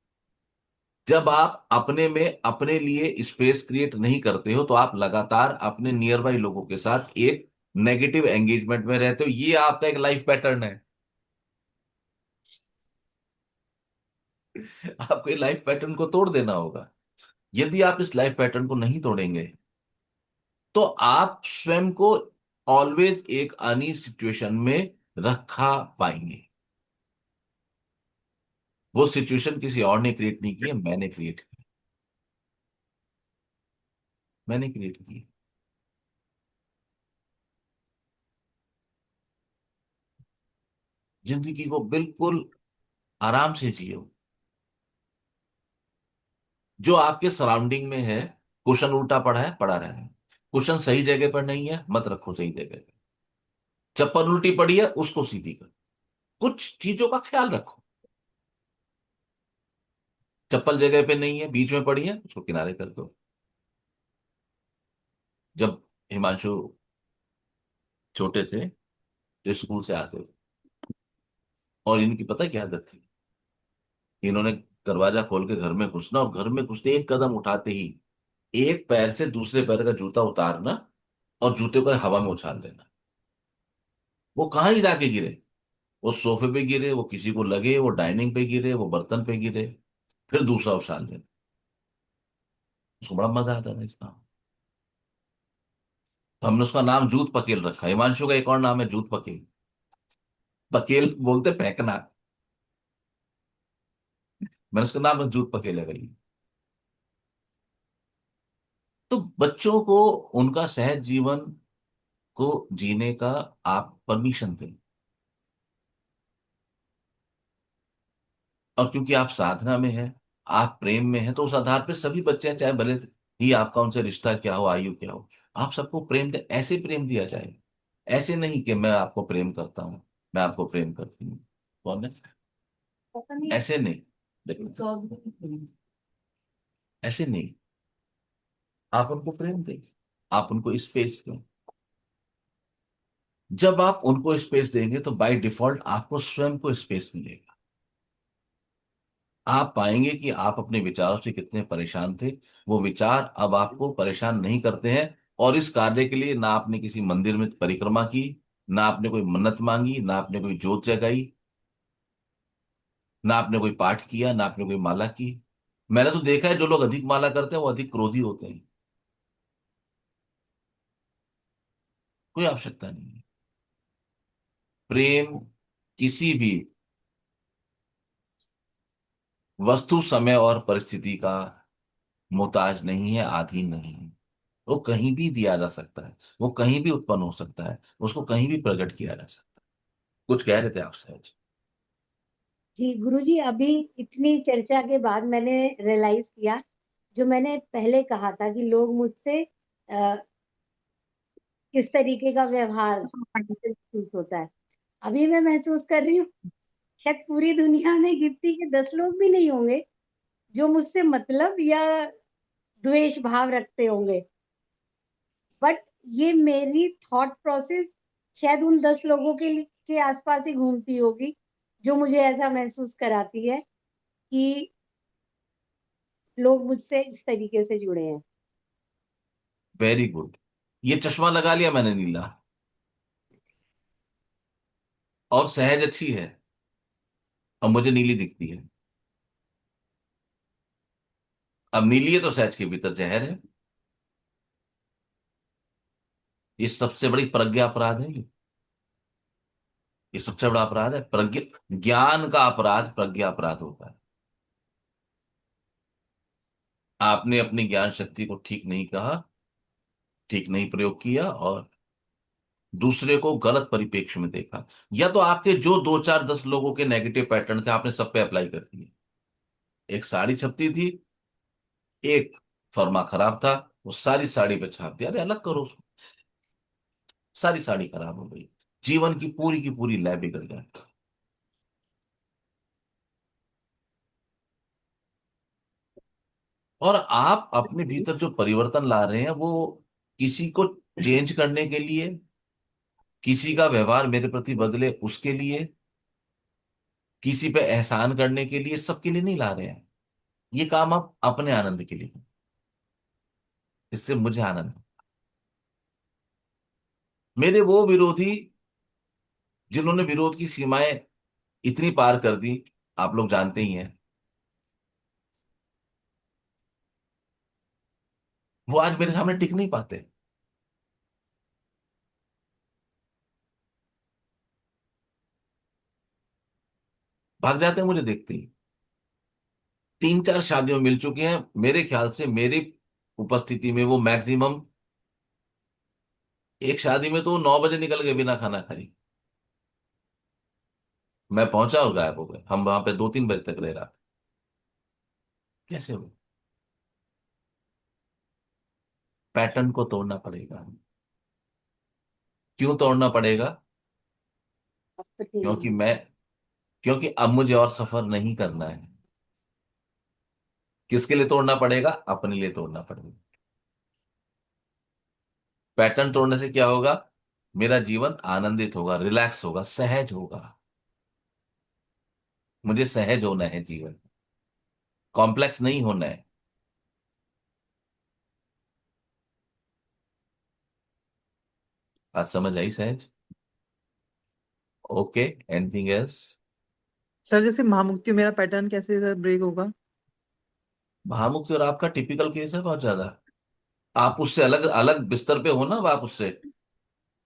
जब आप अपने में अपने लिए स्पेस क्रिएट नहीं करते हो तो आप लगातार अपने नियर बाई लोगों के साथ एक नेगेटिव एंगेजमेंट में रहते हो। ये आपका एक लाइफ पैटर्न है। आपको ये लाइफ पैटर्न को तोड़ देना होगा। यदि आप इस लाइफ पैटर्न को नहीं तोड़ेंगे तो आप स्वयं को ऑलवेज एक अनी सिचुएशन में रखा पाएंगे। वो सिचुएशन किसी और ने क्रिएट नहीं की है, मैंने क्रिएट की। मैंने क्रिएट की। जिंदगी को बिल्कुल आराम से जियो। जो आपके सराउंडिंग में है, कुशन उल्टा पड़ा है, पड़ा रहना। कुशन सही जगह पर नहीं है, मत रखो सही जगह पे। चप्पल उल्टी पड़ी है, उसको सीधी कर। कुछ चीजों का ख्याल रखो। चप्पल जगह पे नहीं है, बीच में पड़ी है, उसको किनारे कर दो। जब हिमांशु छोटे थे तो स्कूल से आते थे, और इनकी पता क्या आदत थी? इन्होंने दरवाजा खोल के घर में घुसना, और घर में घुसते एक कदम उठाते ही एक पैर से दूसरे पैर का जूता उतारना और जूते को हवा में उछाल देना। वो कहाँ ही जाके गिरे, वो सोफे पे गिरे, वो किसी को लगे, वो डाइनिंग पे गिरे, वो बर्तन पे गिरे, फिर दूसरा उछाल देना। उसको बड़ा मजा आता था इसका। तो हमने उसका नाम जूत पकेल रखा। हिमांशु का एक और नाम है जूत पकेल। पकेल बोलते फेंकना। मैंने उसका नाम जूत पकेल है भाई। तो बच्चों को उनका सहज जीवन को जीने का आप परमिशन दें। और क्योंकि आप साधना में हैं, आप प्रेम में हैं, तो उस आधार पर सभी बच्चे हैं, चाहे भले ही आपका उनसे रिश्ता क्या हो, आयु क्या हो, आप सबको प्रेम दे। ऐसे प्रेम दिया जाए। ऐसे नहीं कि मैं आपको प्रेम करता हूं, मैं आपको प्रेम करती हूँ। कौन है? पता नहीं। ऐसे नहीं। देखो, ऐसे नहीं। आप उनको प्रेम दें, आप उनको स्पेस दें। जब आप उनको स्पेस देंगे तो बाय डिफॉल्ट आपको स्वयं को स्पेस मिलेगा। आप पाएंगे कि आप अपने विचारों से कितने परेशान थे, वो विचार अब आपको परेशान नहीं करते हैं। और इस कार्य के लिए ना आपने किसी मंदिर में परिक्रमा की, ना आपने कोई मन्नत मांगी, ना आपने कोई जोत जगाई, ना आपने कोई पाठ किया, ना आपने कोई माला की। मैंने तो देखा है जो लोग अधिक माला करते हैं वो अधिक क्रोधी होते हैं। कोई आवश्यकता नहीं है। प्रेम किसी भी वस्तु, समय और परिस्थिति का मोहताज नहीं है, अधीन नहीं है। वो कहीं भी दिया जा सकता है, वो कहीं भी उत्पन्न हो सकता है, उसको कहीं भी प्रकट किया जा सकता है। कुछ कह रहे थे आप सहज? जी गुरुजी, अभी इतनी चर्चा के बाद मैंने रियलाइज किया, जो मैंने पहले कहा था कि लोग मुझसे किस तरीके का व्यवहार महसूस होता है, अभी मैं महसूस कर रही हूँ शायद पूरी दुनिया में गिनती के 10 लोग भी नहीं होंगे जो मुझसे मतलब या द्वेष भाव रखते होंगे। बट ये मेरी थॉट प्रोसेस शायद उन 10 लोगों के आसपास ही घूमती होगी, जो मुझे ऐसा महसूस कराती है कि लोग मुझसे इस तरीके से जुड़े हैं। Very good. ये चश्मा लगा लिया मैंने नीला। और सहज अच्छी है, और मुझे नीली दिखती है। अब नीलिए तो सहज के भीतर जहर है। ये सबसे बड़ी प्रज्ञा अपराध है ये सबसे बड़ा अपराध है प्रज्ञा। ज्ञान का अपराध प्रज्ञा अपराध होता है। आपने अपनी ज्ञान शक्ति को ठीक नहीं कहा, ठीक नहीं प्रयोग किया, और दूसरे को गलत परिप्रेक्ष्य में देखा। या तो आपके जो दो चार 10 लोगों के नेगेटिव पैटर्न थे आपने सब पे अप्लाई कर दिए। एक साड़ी छपती थी, एक फर्मा खराब था, वो सारी साड़ी पे छाप दिया, अरे अलग करो उसको। सारी साड़ी खराब हो गई, जीवन की पूरी लय बिगड़ गया। और आप अपने भीतर जो परिवर्तन ला रहे हैं वो किसी को चेंज करने के लिए, किसी का व्यवहार मेरे प्रति बदले उसके लिए, किसी पे एहसान करने के लिए, सबके लिए नहीं ला रहे हैं। ये काम आप अपने आनंद के लिए, इससे मुझे आनंद है। मेरे वो विरोधी जिन्होंने विरोध की सीमाएं इतनी पार कर दी, आप लोग जानते ही हैं, वो आज मेरे सामने टिक नहीं पाते। भाग जाते हैं मुझे देखते ही। 3 4 शादियों मिल चुकी हैं मेरे ख्याल से, मेरी उपस्थिति में वो मैक्सिमम। एक शादी में तो वो 9 बजे निकल गए बिना खाना खाई। मैं पहुंचा और गायब हो गए, हम वहां पे 2 3 बजे तक रह रहा। कैसे हो? पैटर्न को तोड़ना पड़ेगा। क्यों तोड़ना पड़ेगा? क्योंकि मैं क्योंकि अब मुझे और सफर नहीं करना है। किसके लिए तोड़ना पड़ेगा? अपने लिए तोड़ना पड़ेगा। पैटर्न तोड़ने से क्या होगा? मेरा जीवन आनंदित होगा, रिलैक्स होगा, सहज होगा। मुझे सहज होना है जीवन, कॉम्प्लेक्स नहीं होना है। आज समझ आई सहज? Okay, anything else? सर जैसे महामुक्ति में मेरा पैटर्न कैसे सर ब्रेक होगा? भामुक और आपका टिपिकल केस है बहुत ज्यादा। आप उससे अलग अलग बिस्तर पे हो ना, अब आप उससे।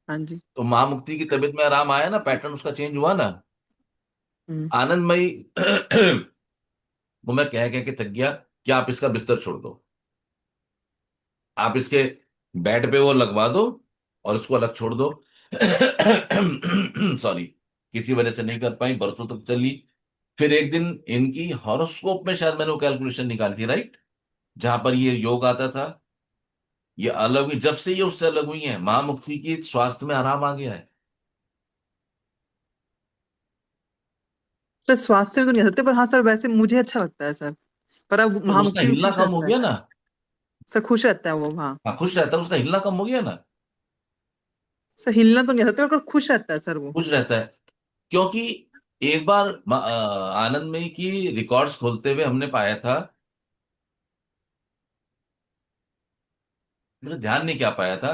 हाँ जी। तो महामुक्ति की तबीयत में आराम आया ना, पैटर्न उसका चेंज हुआ ना। हम्म। आनंदमयी वो मैं कह कह के थक गया कि आप इसका बिस्तर छोड़ दो, आप इसके बेड पे वो लगवा दो और उसको अलग छोड़ दो। सॉरी, किसी वजह से नहीं कर पाई, बरसों तक चली। फिर एक दिन इनकी हॉरोस्कोप में शायद मैंने वो कैलकुलेशन निकाली थी, राइट, जहां पर ये योग आता था। ये अलग हुई, जब से ये उससे अलग हुई है, महामुक्ति की स्वास्थ्य में आराम आ गया है। सर स्वास्थ्य में तो नहीं आ सकते, पर हाँ सर वैसे मुझे अच्छा लगता है सर। पर अब तो उसका महामुक्ति भी हिलना खुश कम हो रहता है। गया ना। सर खुश रहता है वो, हाँ। हाँ, खुश रहता है, उसका हिलना कम हो गया ना। सर हिलना तो नहीं आ सकता, पर खुश रहता है सर वो। खुश रहता है, क्योंकि एक बार आनंदमयी की रिकॉर्ड्स खोलते हुए हमने पाया था, मुझे ध्यान नहीं क्या पाया था।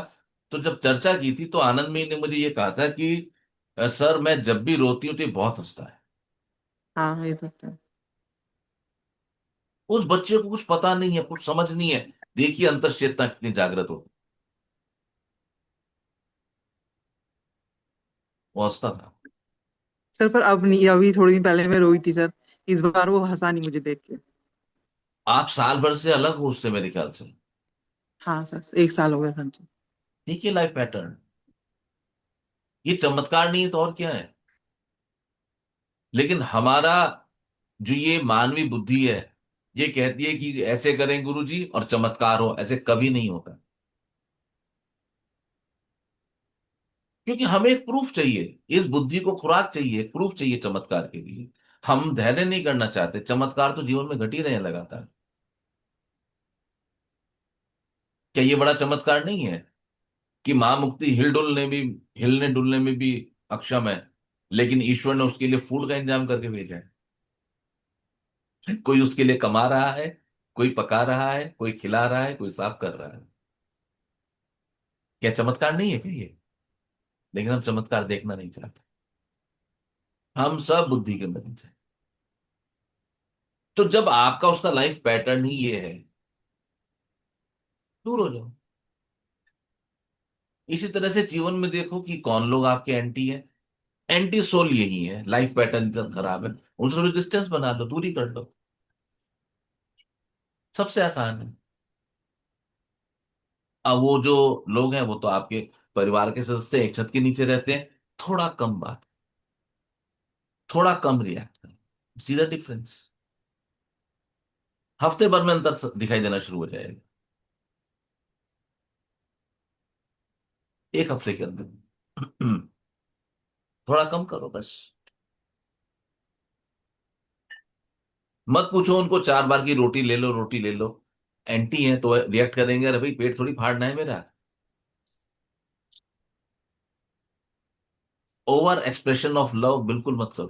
तो जब चर्चा की थी तो आनंदमयी ने मुझे ये कहा था कि सर मैं जब भी रोती हूँ तो ये बहुत हंसता है। हाँ ये तो है। उस बच्चे को कुछ पता नहीं है, कुछ समझ नहीं है। देखिए अंतर चेतना कितनी जागृत हो। वो हंसता था। सर पर अब नहीं, अभी थोड़ी दिन पहले मैं रोई थी सर। इस बार वो हंसा नहीं मुझे देख के। आप साल भर से अलग हो उससे मेरे ख्याल से। हाँ सर 1 साल हो गया सर जी। देखिए लाइफ पैटर्न, ये चमत्कार नहीं है तो और क्या है। लेकिन हमारा जो ये मानवीय बुद्धि है, ये कहती है कि ऐसे करें गुरुजी और चमत्कार हो, ऐसे कभी नहीं होता। क्योंकि हमें एक प्रूफ चाहिए, इस बुद्धि को खुराक चाहिए, प्रूफ चाहिए चमत्कार के लिए। हम धैर्य नहीं करना चाहते, चमत्कार तो जीवन में घट ही रहे हैं लगातार। क्या ये बड़ा चमत्कार नहीं है कि मां मुक्ति हिलने डुलने में भी अक्षम है, लेकिन ईश्वर ने उसके लिए फूड का इंतजाम करके भेजा है। कोई उसके लिए कमा रहा है, कोई पका रहा है, कोई खिला रहा है, कोई साफ कर रहा है। क्या चमत्कार नहीं है क्या ये? लेकिन हम चमत्कार देखना नहीं चाहते। हम सब बुद्धि के मरीज हैं। तो जब आपका उसका लाइफ पैटर्न ही ये है दूर हो जाओ। इसी तरह से जीवन में देखो कि कौन लोग आपके एंटी है। एंटी सोल यही है, लाइफ पैटर्न इतना खराब है, उनसे डिस्टेंस बना लो, दूरी कर लो। सबसे आसान है। अब वो जो लोग हैं वो तो आपके परिवार के सदस्य, एक छत के नीचे रहते हैं, थोड़ा कम बात, थोड़ा कम रिएक्ट करो, सीधा डिफरेंस। हफ्ते भर में अंतर दिखाई देना शुरू हो जाएगा, एक हफ्ते के अंदर। थोड़ा कम करो बस। मत पूछो उनको 4 बार की रोटी ले लो, रोटी ले लो। एंटी है तो रिएक्ट करेंगे, अरे भाई पेट थोड़ी फाड़ना है मेरा। ओवर एक्सप्रेशन ऑफ लव बिल्कुल मत करो।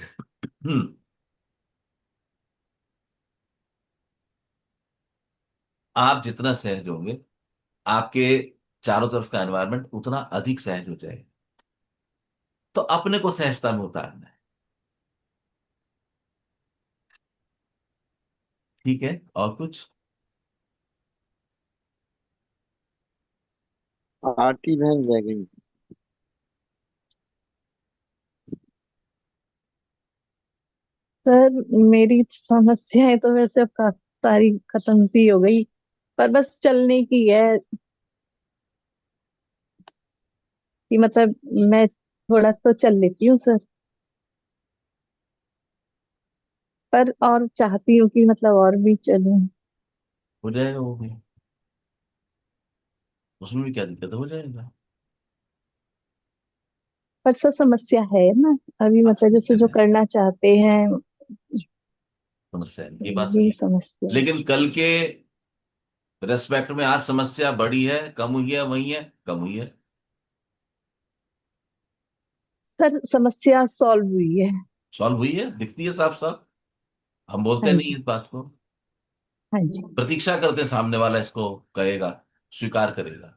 आप जितना सहज होंगे, आपके चारों तरफ का एनवायरनमेंट उतना अधिक सहज हो जाएगा। तो अपने को सहजता में उतारना है। ठीक है, और कुछ? आरती बहन रह गई। सर मेरी समस्याएं तो वैसे अब काफी सारी खत्म सी हो गई, पर बस चलने की है कि मतलब मैं थोड़ा तो चल लेती हूँ सर, पर और चाहती हूँ कि मतलब और भी चलूं। हो जाएगा वो भी, उसमें भी क्या दिक्कत है, हो जाएगा। पर सर समस्या है ना, अभी हाँ, मतलब जैसे समस्या जो है। करना चाहते हैं, समस्या है, ये बात सही यही है। समस्या है। लेकिन कल के रेस्पेक्ट में आज समस्या बढ़ी है, कम हुई है, वही है, कम हुई है? सर समस्या सॉल्व हुई है। सॉल्व हुई है, दिखती है साफ साफ। हम बोलते हाँ नहीं जी। इस बात को। हाँ जी। प्रतीक्षा करते हैं सामने वाला इसको कहेगा, स्वीकार करेगा।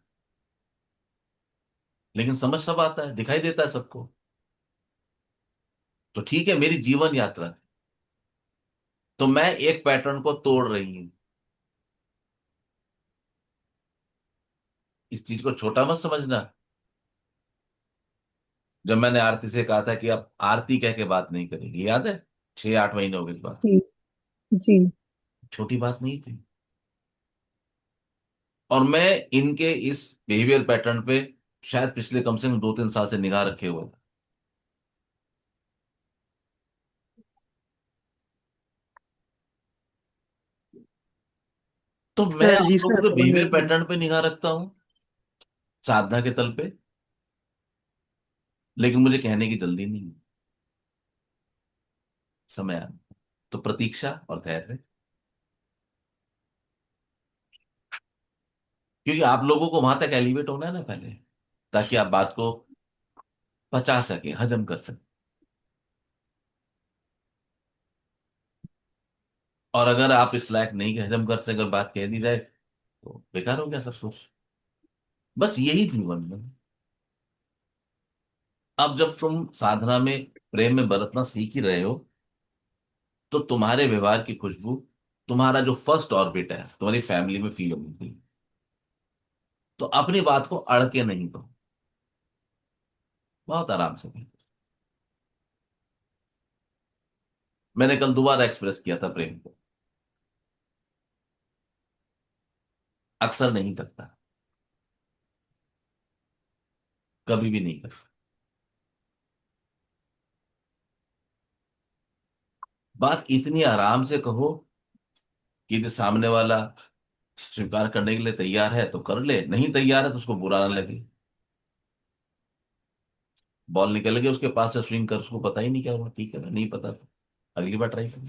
लेकिन समझ सब आता है, दिखाई देता है सबको। तो ठीक है, मेरी जीवन यात्रा थी, तो मैं एक पैटर्न को तोड़ रही हूं। इस चीज को छोटा मत समझना। जब मैंने आरती से कहा था कि अब आरती कह के बात नहीं करेगी, याद है? 6-8 महीने हो गए इस बात। जी। जी। छोटी बात नहीं थी। और मैं इनके इस बिहेवियर पैटर्न पे शायद पिछले कम से कम 2-3 साल से निगाह रखे हुए था। तो मैं सर जी आप लोगों सर के बोले। बिहेवियर पैटर्न पे निगाह रखता हूँ, साधना के तल पे। लेकिन मुझे कहने की जल्दी नहीं है, समय आना। तो प्रतीक्षा और धैर्य। क्योंकि आप लोगों को वहां तक एलिवेट होना है ना पहले, ताकि आप बात को पचा सके, हजम कर सके। और अगर आप इस लायक नहीं हजम कर सके, अगर बात कह दी जाए, तो बेकार हो गया सब कुछ। बस यही जीवन में। अब जब तुम साधना में, प्रेम में बरतना सीख ही रहे हो, तो तुम्हारे व्यवहार की खुशबू, तुम्हारा जो फर्स्ट ऑर्बिट है तुम्हारी फैमिली में फील होगी। तो अपनी बात को अड़ के नहीं दो, बहुत आराम से कहो। मैंने कल दोबारा एक्सप्रेस किया था प्रेम को, अक्सर नहीं करता, कभी भी नहीं करता। बात इतनी आराम से कहो कि यदि सामने वाला स्वीकार करने के लिए तैयार है तो कर ले, नहीं तैयार है तो उसको बुरा ना लगे। बॉल निकल गया उसके पास से, स्विंग कर, उसको पता ही नहीं क्या हुआ, ठीक है ना, नहीं पता तो अगली बार ट्राई करना।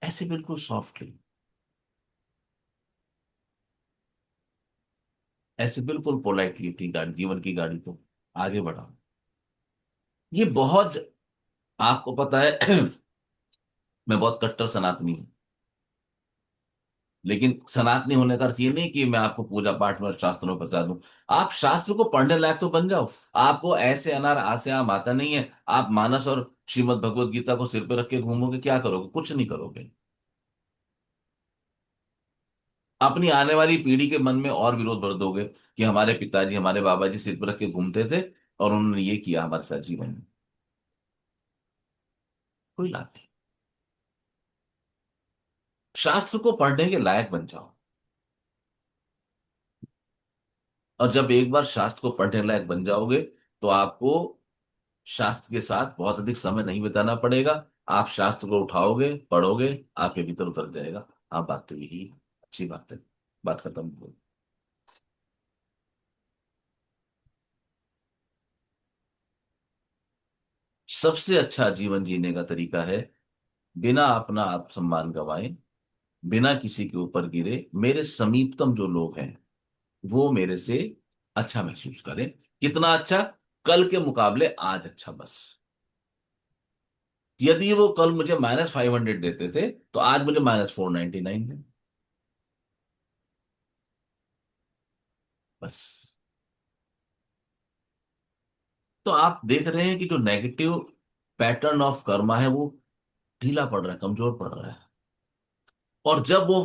ऐसे बिल्कुल सॉफ्टली, ऐसे बिल्कुल पोलाइटली अपनी गाड़ी, जीवन की गाड़ी को आगे बढ़ाओ। ये बहुत, आपको पता है, मैं बहुत कट्टर सनातनी हूं। लेकिन सनातनी होने का अर्थ ये नहीं कि मैं आपको पूजा पाठ में और शास्त्रों में बता दूं। आप शास्त्र को पढ़ने लायक तो बन जाओ। आपको ऐसे अनार आसे आम आता नहीं है, आप मानस और श्रीमद् भगवत गीता को सिर पे रख के घूमोगे, क्या करोगे? कुछ नहीं करोगे। अपनी आने वाली पीढ़ी के मन में और विरोध भर दोगे कि हमारे पिताजी हमारे बाबा जी सिर पर रख के घूमते थे और उन्होंने ये किया हमारे साथ जीवन में। कोई लाभ नहीं। शास्त्र को पढ़ने के लायक बन जाओ। और जब एक बार शास्त्र को पढ़ने लायक बन जाओगे तो आपको शास्त्र के साथ बहुत अधिक समय नहीं बिताना पड़ेगा। आप शास्त्र को उठाओगे, पढ़ोगे, आपके भीतर उतर जाएगा। आप बात तो यही है। अच्छी बात है। बात खत्म। सबसे अच्छा जीवन जीने का तरीका है बिना अपना आत्मसम्मान गवाए, बिना किसी के ऊपर गिरे, मेरे समीपतम जो लोग हैं वो मेरे से अच्छा महसूस करें। कितना अच्छा? कल के मुकाबले आज अच्छा बस। यदि वो कल मुझे -500 देते थे तो आज मुझे -499 है बस। तो आप देख रहे हैं कि जो नेगेटिव पैटर्न ऑफ कर्मा है वो ढीला पड़ रहा है, कमजोर पड़ रहा है। और जब वो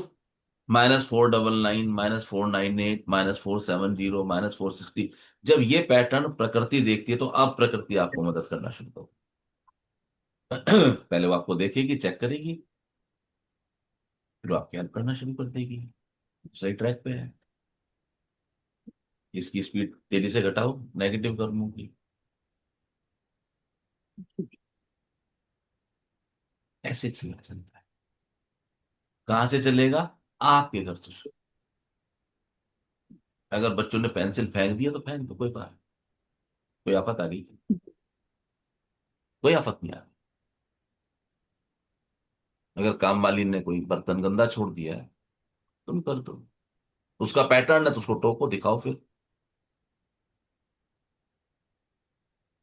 -499, -498, -470, -460, जब ये पैटर्न प्रकृति देखती है तो अब प्रकृति आपको मदद करना शुरू करो। पहले वो आपको देखेगी, चेक करेगी, फिर वो आपकी हेल्प करना शुरू कर देगी। सही ट्रैक पे है। इसकी स्पीड तेजी से घटाओ, नेगेटिव कर्मों की। ऐसे जीवन चलता है। कहां से चलेगा? आपके घर से। अगर बच्चों ने पेंसिल फेंक दिया तो फेंक दो, कोई बात, कोई आफत आ गई? कोई आफत नहीं आ रही। अगर काम वाली ने कोई बर्तन गंदा छोड़ दिया है, तुम कर दो। उसका पैटर्न है तो उसको टोको, दिखाओ फिर।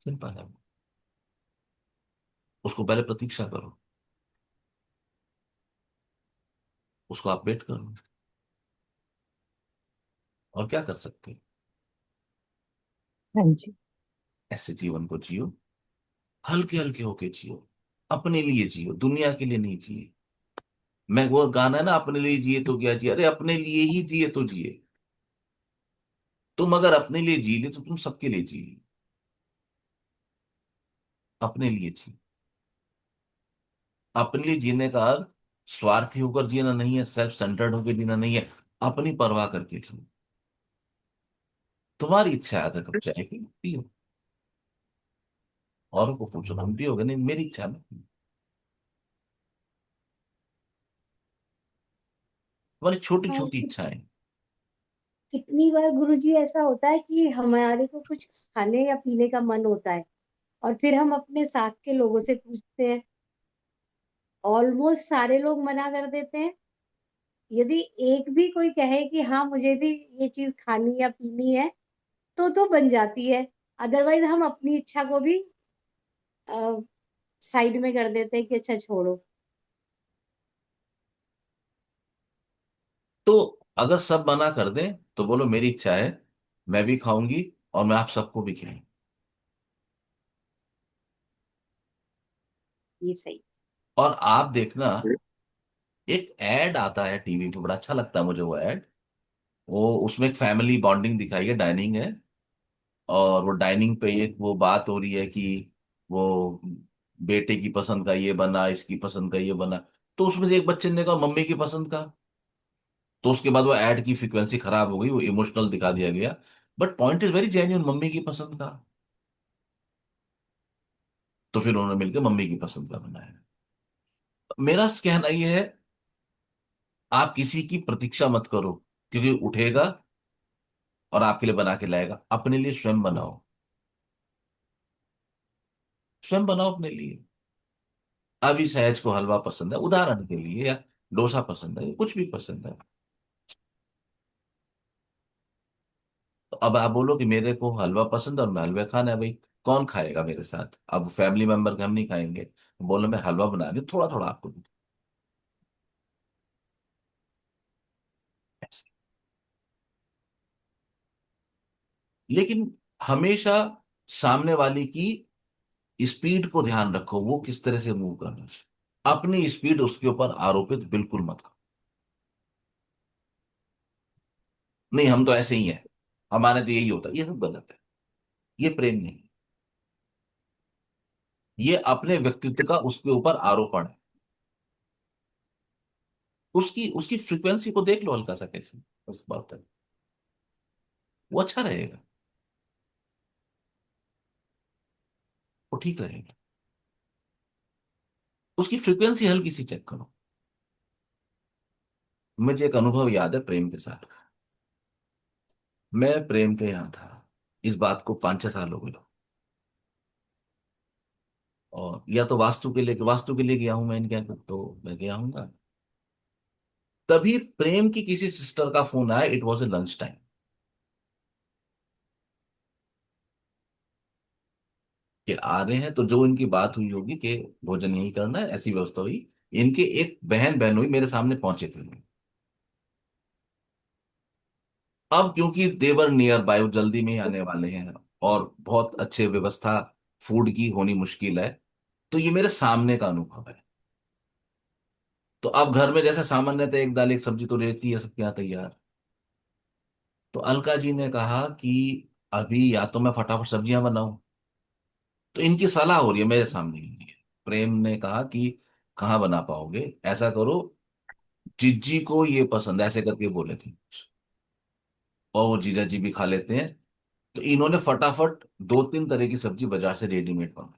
सिंपल है। उसको पहले प्रतीक्षा करो, उसको आप वेट करो। और क्या कर सकते हैं? हाँ जी। ऐसे जीवन को जियो, हल्के हल्के होके जियो, अपने लिए जियो, दुनिया के लिए नहीं जिए। मैं वो गाना है ना, अपने लिए जिए तो क्या जिए, अरे अपने लिए ही जिए तो जिए। तुम अगर अपने लिए जी ले तो तुम सबके लिए जी ले। अपने लिए जी। अपने लिए जीने का अर्थ स्वार्थी होकर जीना नहीं है, सेल्फ सेंटर्ड होकर जीना नहीं है। अपनी परवाह करके जियो। तुम्हारी इच्छा है, आधा कप चाय की पियो, औरों को पूछो हम पियोगे? नहीं, मेरी इच्छा है, मैं पीऊं। तुम्हारी छोटी हाँ, छोटी इच्छाएं। कितनी बार गुरुजी ऐसा होता है कि हमारे को कुछ खाने या पीने का मन होता है और फिर हम अपने साथ के लोगों से पूछते हैं, ऑलमोस्ट सारे लोग मना कर देते हैं। यदि एक भी कोई कहे कि हाँ मुझे भी ये चीज खानी या पीनी है तो बन जाती है। अदरवाइज हम अपनी इच्छा को भी साइड में कर देते हैं कि अच्छा छोड़ो। तो अगर सब मना कर दें तो बोलो मेरी इच्छा है, मैं भी खाऊंगी और मैं आप सबको भी खिलाऊंगी। ये सही। और आप देखना, एक एड आता है टीवी पे, बड़ा अच्छा लगता है मुझे वो एड। वो उसमें एक फैमिली बॉन्डिंग दिखाई है, डाइनिंग है। और वो डाइनिंग पे एक वो बात हो रही है कि वो बेटे की पसंद का ये बना, इसकी पसंद का ये बना। तो उसमें से एक बच्चे ने कहा मम्मी की पसंद का। तो उसके बाद वो एड की फ्रीक्वेंसी खराब हो गई, वो इमोशनल दिखा दिया गया। But point is very genuine, mummy की पसंद का। तो फिर उन्होंने मिलकर मम्मी की पसंद का बनाया। मेरा कहना ये है, आप किसी की प्रतीक्षा मत करो, क्योंकि उठेगा और आपके लिए बना के लाएगा। अपने लिए स्वयं बनाओ। स्वयं बनाओ अपने लिए। अभी सहज को हलवा पसंद है उदाहरण के लिए, या डोसा पसंद है, या कुछ भी पसंद है। तो अब आप बोलो कि मेरे को हलवा पसंद है और मैं हलवा खाना है, भाई कौन खाएगा मेरे साथ? अब फैमिली मेंबर के हम नहीं खाएंगे। बोलो मैं हलवा बना रही हूँ, थोड़ा थोड़ा आपको दूं। ऐसे। लेकिन हमेशा सामने वाले की स्पीड को ध्यान रखो, वो किस तरह से मूव कर रहा है। अपनी स्पीड उसके ऊपर आरोपित बिल्कुल मत करो। नहीं हम तो ऐसे ही हैं, हमारे तो यही होता है, ये सब गलत है। ये प्रेम नहीं, ये अपने व्यक्तित्व का उसके ऊपर आरोपण है। उसकी उसकी फ्रिक्वेंसी को देख लो हल्का सा कैसे, उस बात है, वो अच्छा रहेगा, वो ठीक रहेगा। उसकी फ्रिक्वेंसी हल्की सी चेक करो। मुझे एक अनुभव याद है प्रेम के साथ। मैं प्रेम के यहाँ था, इस बात को 5-6 साल हो गए, और या तो वास्तु के लिए गया हूं मैं इनके यहाँ, तो मैं गया हूँ। तभी प्रेम की किसी सिस्टर का फोन आया, it was a lunch time, कि आ रहे हैं, तो जो इनकी बात हुई होगी कि भोजन यही करना है, ऐसी व्यवस्था हुई। इनके एक बहन हुई मेरे सामने पहुंचे थे। अब क्योंकि देवर नियर बाय, वो जल्दी में ही आने वाले हैं, और बहुत अच्छे व्यवस्था फूड की होनी मुश्किल है, तो ये मेरे सामने का अनुभव है। तो अब घर में जैसे सामान्य था, एक दाल एक सब्जी तो रहती है सबके यहाँ तैयार। तो अलका जी ने कहा कि अभी या तो मैं फटाफट सब्जियां बनाऊं, तो इनकी सलाह हो रही है मेरे सामने ही। प्रेम ने कहा कि कहाँ बना पाओगे, ऐसा करो, जिज्जी को ये पसंद है, ऐसे करके बोले थे, और वो जीजा जी भी खा लेते हैं। तो इन्होंने फटाफट 2-3 तरह की सब्जी बाजार से रेडीमेड मंगाई।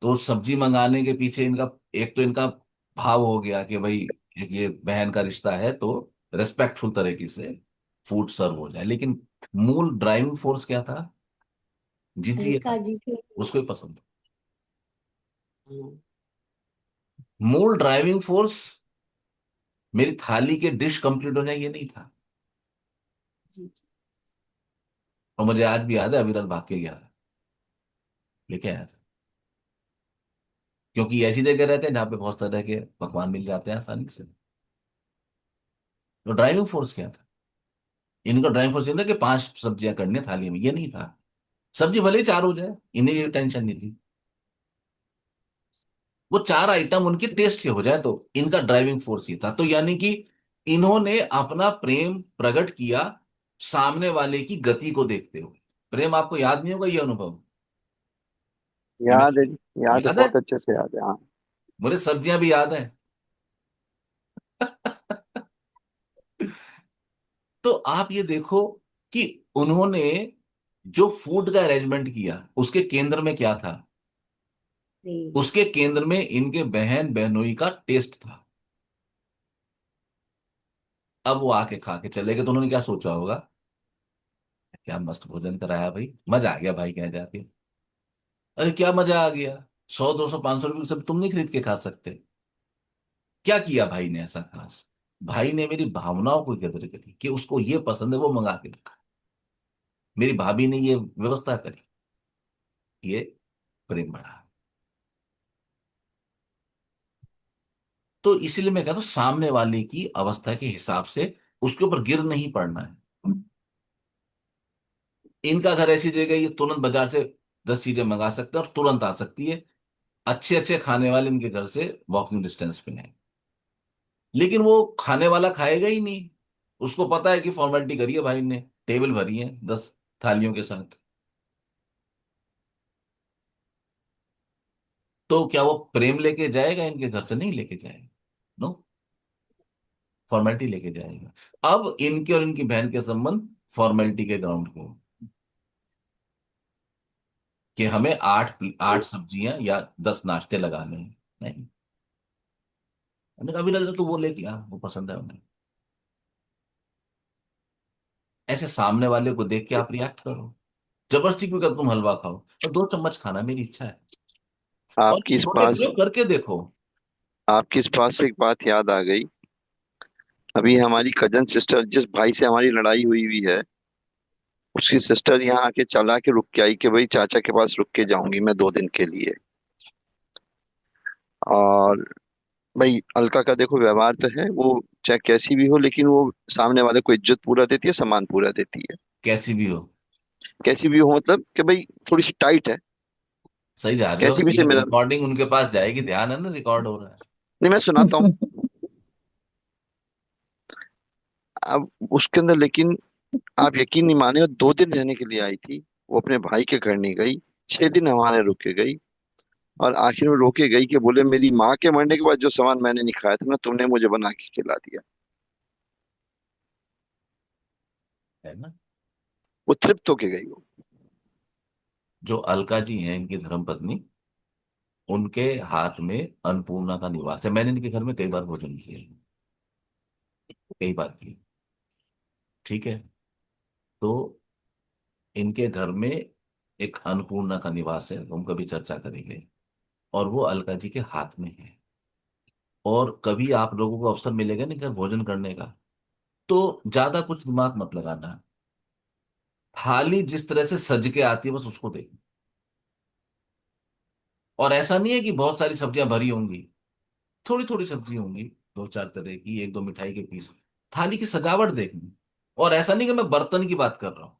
तो सब्जी मंगाने के पीछे इनका, एक तो इनका भाव हो गया कि भाई एक ये बहन का रिश्ता है, तो रेस्पेक्टफुल तरीके से फूड सर्व हो जाए, लेकिन मूल ड्राइविंग फोर्स क्या था? जिज्जी अलका है, जी के। उसको ही पसंद था। मूल ड्राइविंग फोर्स मेरी थाली के डिश कंप्लीट हो जाए ये नहीं था। जी जी। और मुझे आज भी याद है, अविरल भाग के गया था, लेके आया था, क्योंकि ऐसी जगह रहते हैं जहाँ पे बहुत तरह के पकवान मिल जाते हैं आसानी से। तो ड्राइविंग फोर्स क्या था? इनका ड्राइविंग फोर्स ये था कि 5 सब्जियां करनी है थाली में, ये नहीं था। सब्जी भले ही 4 हो जाए, इन्हें ये टेंशन नहीं थी, वो 4 आइटम उनके टेस्ट के हो जाए, तो इनका ड्राइविंग फोर्स ये था। तो यानी कि इन्होंने अपना प्रेम प्रकट किया सामने वाले की गति को देखते हुए। प्रेम आपको याद नहीं होगा ये अनुभव? कि याद है मैं, जी, याद है, याद है, बहुत अच्छे से याद है, हाँ। मुझे सब्जियां भी याद है। तो आप ये देखो कि उन्होंने जो फूड का अरेंजमेंट किया, उसके केंद्र में क्या था? जी। उसके केंद्र में इनके बहन बहनोई का टेस्ट था। अब वो आके खा के चले गए, तो उन्होंने क्या सोचा होगा? क्या मस्त भोजन कराया भाई, मजा आ गया भाई, कह जाके। अरे क्या मजा आ गया, 100, 200, 500 रुपये की सब तुम नहीं खरीद के खा सकते? क्या किया भाई ने ऐसा खास? भाई ने मेरी भावनाओं को कदर करी, कि उसको ये पसंद है, वो मंगा के रखा। मेरी भाभी ने ये व्यवस्था करी, ये प्रेम बढ़ा। तो इसीलिए मैं कहता हूँ, सामने वाले की अवस्था के हिसाब से उसके ऊपर गिर नहीं पड़ना है। इनका घर ऐसी जगह है, ये तुरंत बाजार से 10 चीजें मंगा सकते हैं और तुरंत आ सकती है। अच्छे अच्छे खाने वाले इनके घर से वॉकिंग डिस्टेंस पे हैं। लेकिन वो खाने वाला खाएगा ही नहीं, उसको पता है कि फॉर्मेलिटी करी है भाई ने, टेबल भरी है 10 थालियों के साथ। तो क्या वो प्रेम लेके जाएगा इनके घर से? नहीं लेके जाएगा, नो, फॉर्मेलिटी लेके जाएगा। अब इनके और इनकी बहन के संबंध फॉर्मेलिटी के ग्राउंड पे हो, कि हमें 8 8 सब्जियां या 10 नाश्ते लगाने हैं। नहीं, मैंने कहा, अभी नजर तो वो लेके आ, वो पसंद है उन्हें। ऐसे सामने वाले को देख के आप रिएक्ट करो। जबरदस्ती क्यों कर, तुम हलवा खाओ, और 2 चम्मच खाना मेरी इच्छा है, और आपकी इस छोटे बात प्रयोग करके देखो। आपकी इस बात से एक बात याद आ गई। अभी हमारी कजन सिस्टर, जिस भाई से हमारी लड़ाई हुई हुई है, उसकी सिस्टर यहाँ आके चला के रुक के आई कि भाई चाचा के पास रुक के जाऊंगी मैं 2 दिन के लिए। और भाई अलका का देखो व्यवहार तो है, वो चाहे कैसी भी हो, लेकिन वो सामने वाले को इज्जत पूरा देती है, सम्मान पूरा देती है। कैसी भी हो, कैसी भी हो मतलब कि भाई थोड़ी सी टाइट है। सही जा रहे हो, कैसी भी से ये मेरा, रिकॉर्डिंग उनके पास जाएगी, ध्यान है ना, रिकॉर्ड हो रहा है। नहीं मैं सुनाता हूँ। अब उसके अंदर लेकिन आप यकीन नहीं माने, 2 दिन रहने के लिए आई थी। वो अपने भाई के घर नहीं गई, 6 दिन हमारे रुक के गई। और आखिर में रोके गई कि बोले मेरी माँ के मरने के बाद जो सामान मैंने नहीं खाया था ना, तुमने मुझे बना के खिला दिया। है ना। वो तृप्त होके गई वो। जो अलका जी हैं इनकी धर्मपत्नी, उनके हाथ में अन्नपूर्णा का निवास है। मैंने इनके घर में कई बार भोजन किया है, कई बार किया। ठीक है। तो इनके घर में एक अन्नपूर्णा का निवास है, हम कभी चर्चा करेंगे। और वो अलका जी के हाथ में है। और कभी आप लोगों को अवसर मिलेगा नहीं घर भोजन करने का, तो ज्यादा कुछ दिमाग मत लगाना। थाली जिस तरह से सज के आती है बस उसको देखना। और ऐसा नहीं है कि बहुत सारी सब्जियां भरी होंगी, थोड़ी थोड़ी सब्जी होंगी, दो चार तरह की, एक दो मिठाई के पीस। थाली की सजावट देखनी। और ऐसा नहीं कि मैं बर्तन की बात कर रहा हूँ,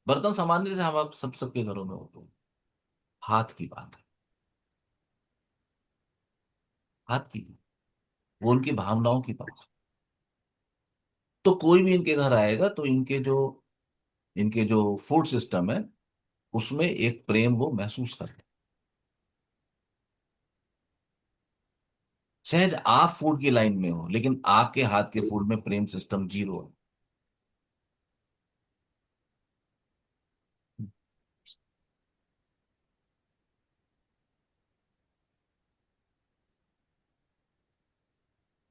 बर्तन सामान्य से हम आप सबके घरों में होते हैं। हाथ की बात है, हाथ की, वो उनकी भावनाओं की बात। तो कोई भी इनके घर आएगा तो इनके जो फूड सिस्टम है उसमें एक प्रेम वो महसूस करते हैं। सहज आप फूड की लाइन में हो लेकिन आपके हाथ के फूड में प्रेम सिस्टम जीरो है।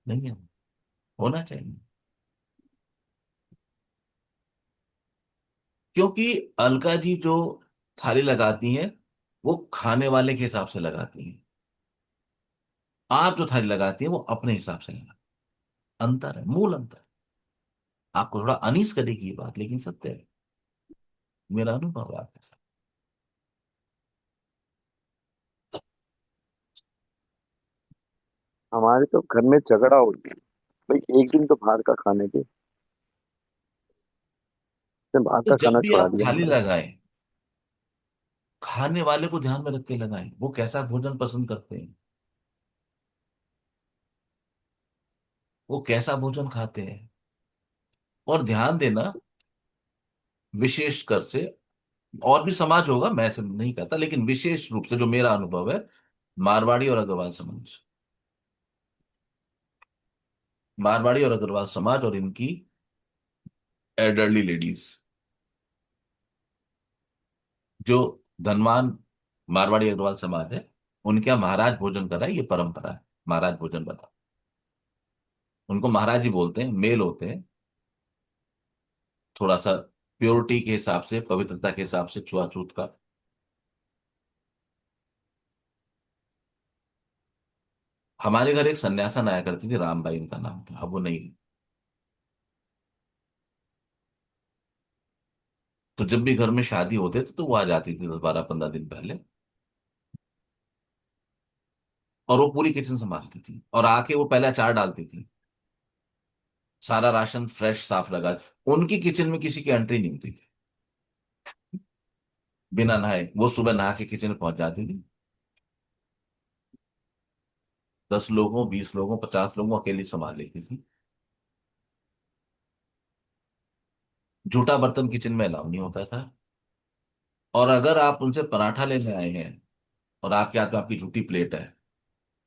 नहीं है, होना चाहिए। क्योंकि अलका जी जो थाली लगाती हैं वो खाने वाले के हिसाब से लगाती हैं। आप जो थाली लगाती हैं वो अपने हिसाब से लगाती हैं। अंतर है, मूल अंतर। आपको थोड़ा अनीस करेगी ये बात, लेकिन सत्य है। मेरा अनुभव है आपके साथ। हमारे तो घर में झगड़ा होती है, भाई एक दिन तो बाहर का खाने दे। उसने बाहर तो का जब खाना भी छुड़ा आप दिया थाली हमारे। लगाएं, खाने वाले को ध्यान में रख के लगाएं, वो कैसा भोजन पसंद करते हैं, वो कैसा भोजन खाते हैं। और ध्यान देना, विशेष कर से, और भी समाज होगा, मैं ऐसे नहीं कहता, लेकिन विशेष रूप से जो मेरा अनुभव है, मारवाड़ी और अग्रवाल समाज, मारवाड़ी और अग्रवाल समाज और इनकी एल्डरली लेडीज, जो धनवान मारवाड़ी अग्रवाल समाज है, उनके यहाँ महाराज भोजन कराए, ये परंपरा है। महाराज भोजन बना, उनको महाराज ही बोलते हैं, मेल होते हैं। थोड़ा सा प्योरिटी के हिसाब से, पवित्रता के हिसाब से, छुआछूत का। हमारे घर एक सन्यासन आया करती थी, रामबाई उनका नाम था, अब वो नहीं। तो जब भी घर में शादी होते थे तो वो आ जाती थी 10 12 15 दिन पहले। और वो पूरी किचन संभालती थी, और आके वो पहले अचार डालती थी, सारा राशन फ्रेश साफ लगा। उनकी किचन में किसी की एंट्री नहीं होती थी बिना नहाए। वो सुबह नहा के किचन में पहुंच जाती थी। 10 लोगों, 20 लोगों, 50 लोगों अकेली संभाल लेती थी। जूठा बर्तन किचन में अलाउ नहीं होता था। और अगर आप उनसे पराठा लेने आए हैं और आपके हाथ में आपकी झूठी प्लेट है,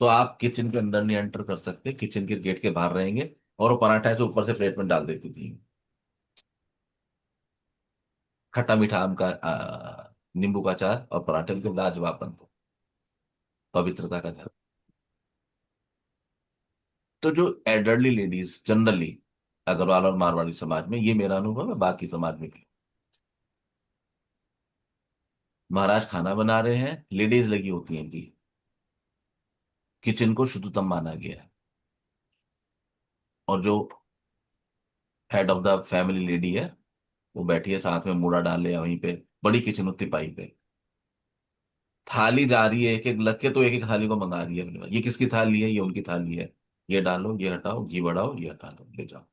तो आप किचन के अंदर नहीं एंटर कर सकते, किचन के गेट के बाहर रहेंगे। और वो पराठा ऐसे ऊपर से प्लेट में डाल देती थी। खट्टा मीठा आम का नींबू का अचार और पराठे के लाजवाब बनते, पवित्रता का धर्म। तो जो एल्डरली लेडीज जनरली अग्रवाल और मारवाड़ी समाज में, ये मेरा अनुभव है, बाकी समाज में भी, महाराज खाना बना रहे हैं, लेडीज लगी होती हैं जी, किचन को शुद्धतम माना गया है। और जो head of the family lady है, वो बैठी है साथ में मूड़ा डाले या वहीं पे बड़ी किचन उतनी पाई पे, थाली जा रही है, एक एक लग के तो एक एक थाली को मंगा रही है अपने पास। ये किसकी थाली है, ये उनकी थाली है, ये डालो, ये हटाओ, घी बढ़ाओ, ये हटा दो, ले जाओ।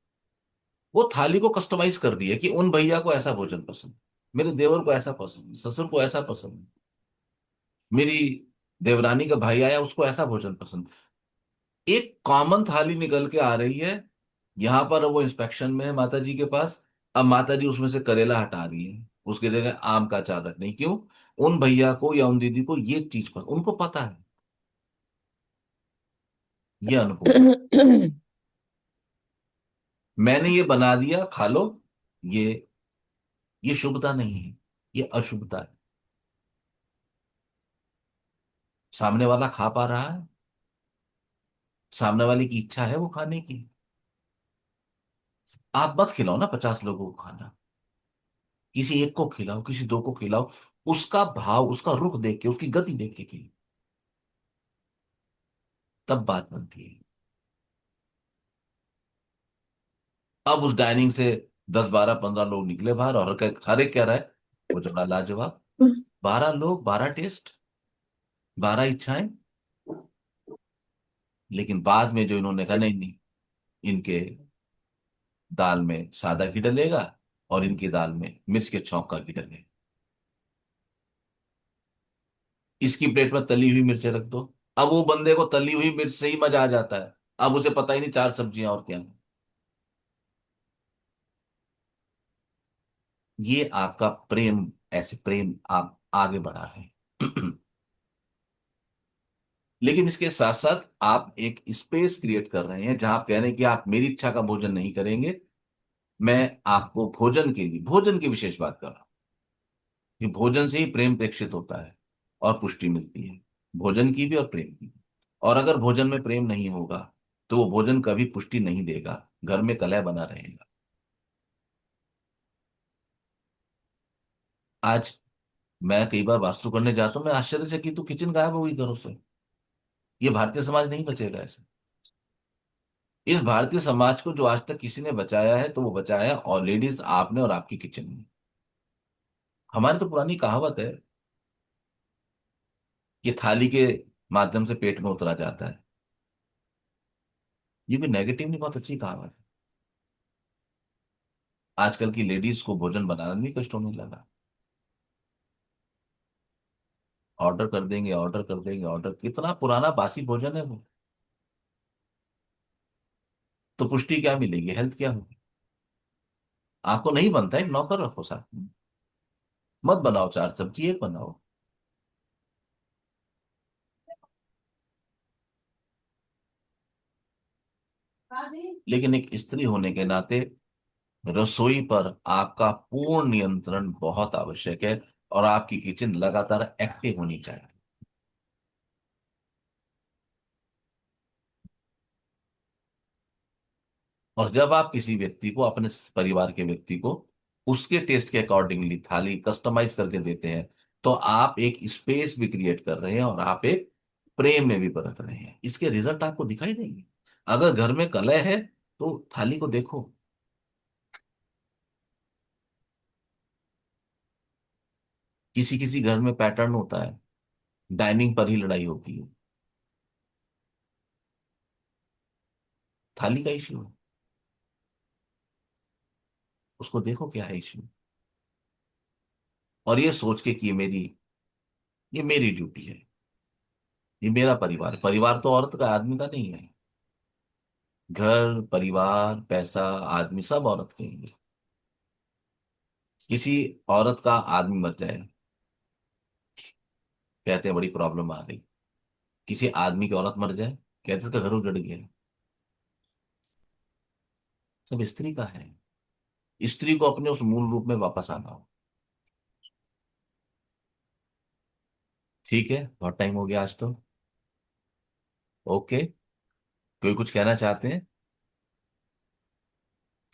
वो थाली को कस्टमाइज कर रही है कि उन भैया को ऐसा भोजन पसंद, मेरे देवर को ऐसा पसंद, ससुर को ऐसा पसंद, मेरी देवरानी का भाई आया उसको ऐसा भोजन पसंद। एक कॉमन थाली निकल के आ रही है, यहां पर वो इंस्पेक्शन में है माता जी के पास। अब माता जी उसमें से करेला हटा रही है, उसके जगह आम का अचार रख नहीं। क्यों? उन भैया को या उन दीदी को ये चीज पर उनको पता है, ये अनुभव है। मैंने ये बना दिया, खा लो। ये ये शुभता नहीं है, ये अशुभता है। सामने वाला खा पा रहा है, सामने वाले की इच्छा है वो खाने की। आप मत खिलाओ ना 50 लोगों को खाना, किसी एक को खिलाओ, किसी दो को खिलाओ। उसका भाव, उसका रुख देख के, उसकी गति देख के खिलाओ, तब बात बनती है। अब उस डाइनिंग से 10 12 15 लोग निकले बाहर, और हर एक कह रहा है वो जरा लाजवाब। 12 लोग, 12 टेस्ट, 12 इच्छाएं। लेकिन बाद में जो इन्होंने कहा, नहीं नहीं, इनके दाल में सादा घी डलेगा और इनकी दाल में मिर्च के छौंक का घी डलेगा। इसकी प्लेट में तली हुई मिर्चें रख दो। अब वो बंदे को तली हुई मिर्च से ही मजा आ जाता है। अब उसे पता ही नहीं 4 सब्जियां और क्या हैं। ये आपका प्रेम, ऐसे प्रेम आप आगे बढ़ा रहे हैं। लेकिन इसके साथ साथ आप एक स्पेस क्रिएट कर रहे हैं जहां आप कह रहे हैं कि आप मेरी इच्छा का भोजन नहीं करेंगे। मैं आपको भोजन के लिए, भोजन की विशेष बात कर रहा हूं कि भोजन से ही प्रेम प्रेक्षित होता है और पुष्टि मिलती है, भोजन की भी और प्रेम की भी। और अगर भोजन में प्रेम नहीं होगा तो वो भोजन कभी पुष्टि नहीं देगा, घर में कलह बना रहेगा। आज मैं कई बार वास्तु करने जाता हूं, मैं आश्चर्य से कि तू किचन गायब हो गई घरों से। ये भारतीय समाज नहीं बचेगा ऐसे। इस भारतीय समाज को जो आज तक किसी ने बचाया है तो वो बचाया है और लेडीज आपने और आपकी किचन में। हमारी तो पुरानी कहावत है कि थाली के माध्यम से पेट में उतरा जाता है। ये भी नेगेटिव नहीं, बहुत अच्छी कहावत है। आजकल की लेडीज को भोजन बनाना भी कष्ट होने लगा। ऑर्डर कर देंगे, ऑर्डर कर देंगे, ऑर्डर, कितना पुराना बासी भोजन है वो। तो पुष्टि क्या मिलेगी, हेल्थ क्या होगी? आपको नहीं बनता है, एक नौकर रखो साथ में। मत बनाओ 4 सब्जी, एक बनाओ। लेकिन एक स्त्री होने के नाते रसोई पर आपका पूर्ण नियंत्रण बहुत आवश्यक है, और आपकी किचन लगातार एक्टिव होनी चाहिए। और जब आप किसी व्यक्ति को, अपने परिवार के व्यक्ति को, उसके टेस्ट के अकॉर्डिंगली थाली कस्टमाइज करके देते हैं, तो आप एक स्पेस भी क्रिएट कर रहे हैं और आप एक प्रेम में भी बरत रहे हैं। इसके रिजल्ट आपको दिखाई देंगे। अगर घर में कलह है तो थाली को देखो। किसी किसी घर में पैटर्न होता है, डाइनिंग पर ही लड़ाई होती है, थाली का इश्यू है। उसको देखो क्या है इश्यू, और ये सोच के कि ये मेरी ड्यूटी है, ये मेरा परिवार है। परिवार तो औरत का, आदमी का नहीं है। घर, परिवार, पैसा, आदमी सब औरत के लिए। किसी औरत का आदमी मर जाए, कहते हैं बड़ी प्रॉब्लम आ गई। किसी आदमी की औरत मर जाए, कहते हैं उसका घर उजड़ गया। सब स्त्री का है। स्त्री को अपने उस मूल रूप में वापस आना हो। ठीक है, बहुत टाइम हो गया आज तो। ओके, कोई कुछ कहना चाहते हैं?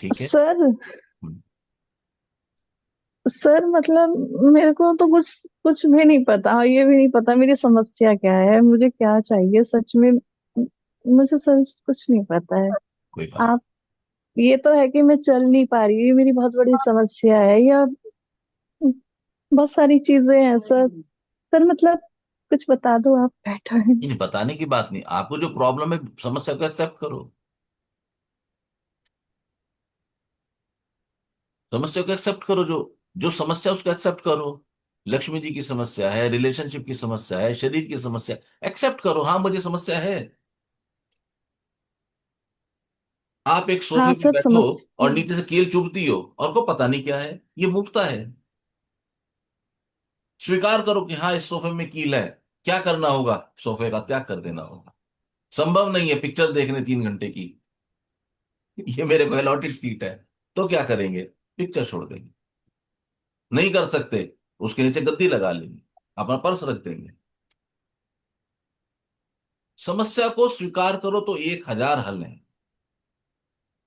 ठीक है। सर हम्म, सर मतलब मेरे को तो कुछ कुछ भी नहीं पता, ये भी नहीं पता मेरी समस्या क्या है, मुझे क्या चाहिए सच में। मुझे सच कुछ नहीं पता है। कोई बात। आप, ये तो है कि मैं चल नहीं पा रही, ये मेरी बहुत बड़ी समस्या है, या बहुत सारी चीजें हैं सर। सर मतलब कुछ बता दो, आप बैठो हैं। इन बताने की बात नहीं, आपको जो प्रॉब्लम है, समस्या को एक्सेप्ट करो। समस्या को एक्सेप्ट करो, जो जो समस्या उसको एक्सेप्ट करो। लक्ष्मी जी की समस्या है, रिलेशनशिप की समस्या है, शरीर की समस्या, एक्सेप्ट करो। हाँ, मुझे समस्या है। आप एक सोफे हाँ पे सर, बैठो समझ। और नीचे से कील चुभती हो और को पता नहीं क्या है, ये मुक्ता है। स्वीकार करो कि हाँ इस सोफे में कील है। क्या करना होगा? सोफे का त्याग कर देना होगा। संभव नहीं है पिक्चर देखने 3 घंटे की, ये मेरे को अलॉटेड सीट है। तो क्या करेंगे? पिक्चर छोड़ देंगे। नहीं कर सकते, उसके नीचे गद्दी लगा लेंगे, अपना पर्स रख देंगे। समस्या को स्वीकार करो तो 1,000 हल है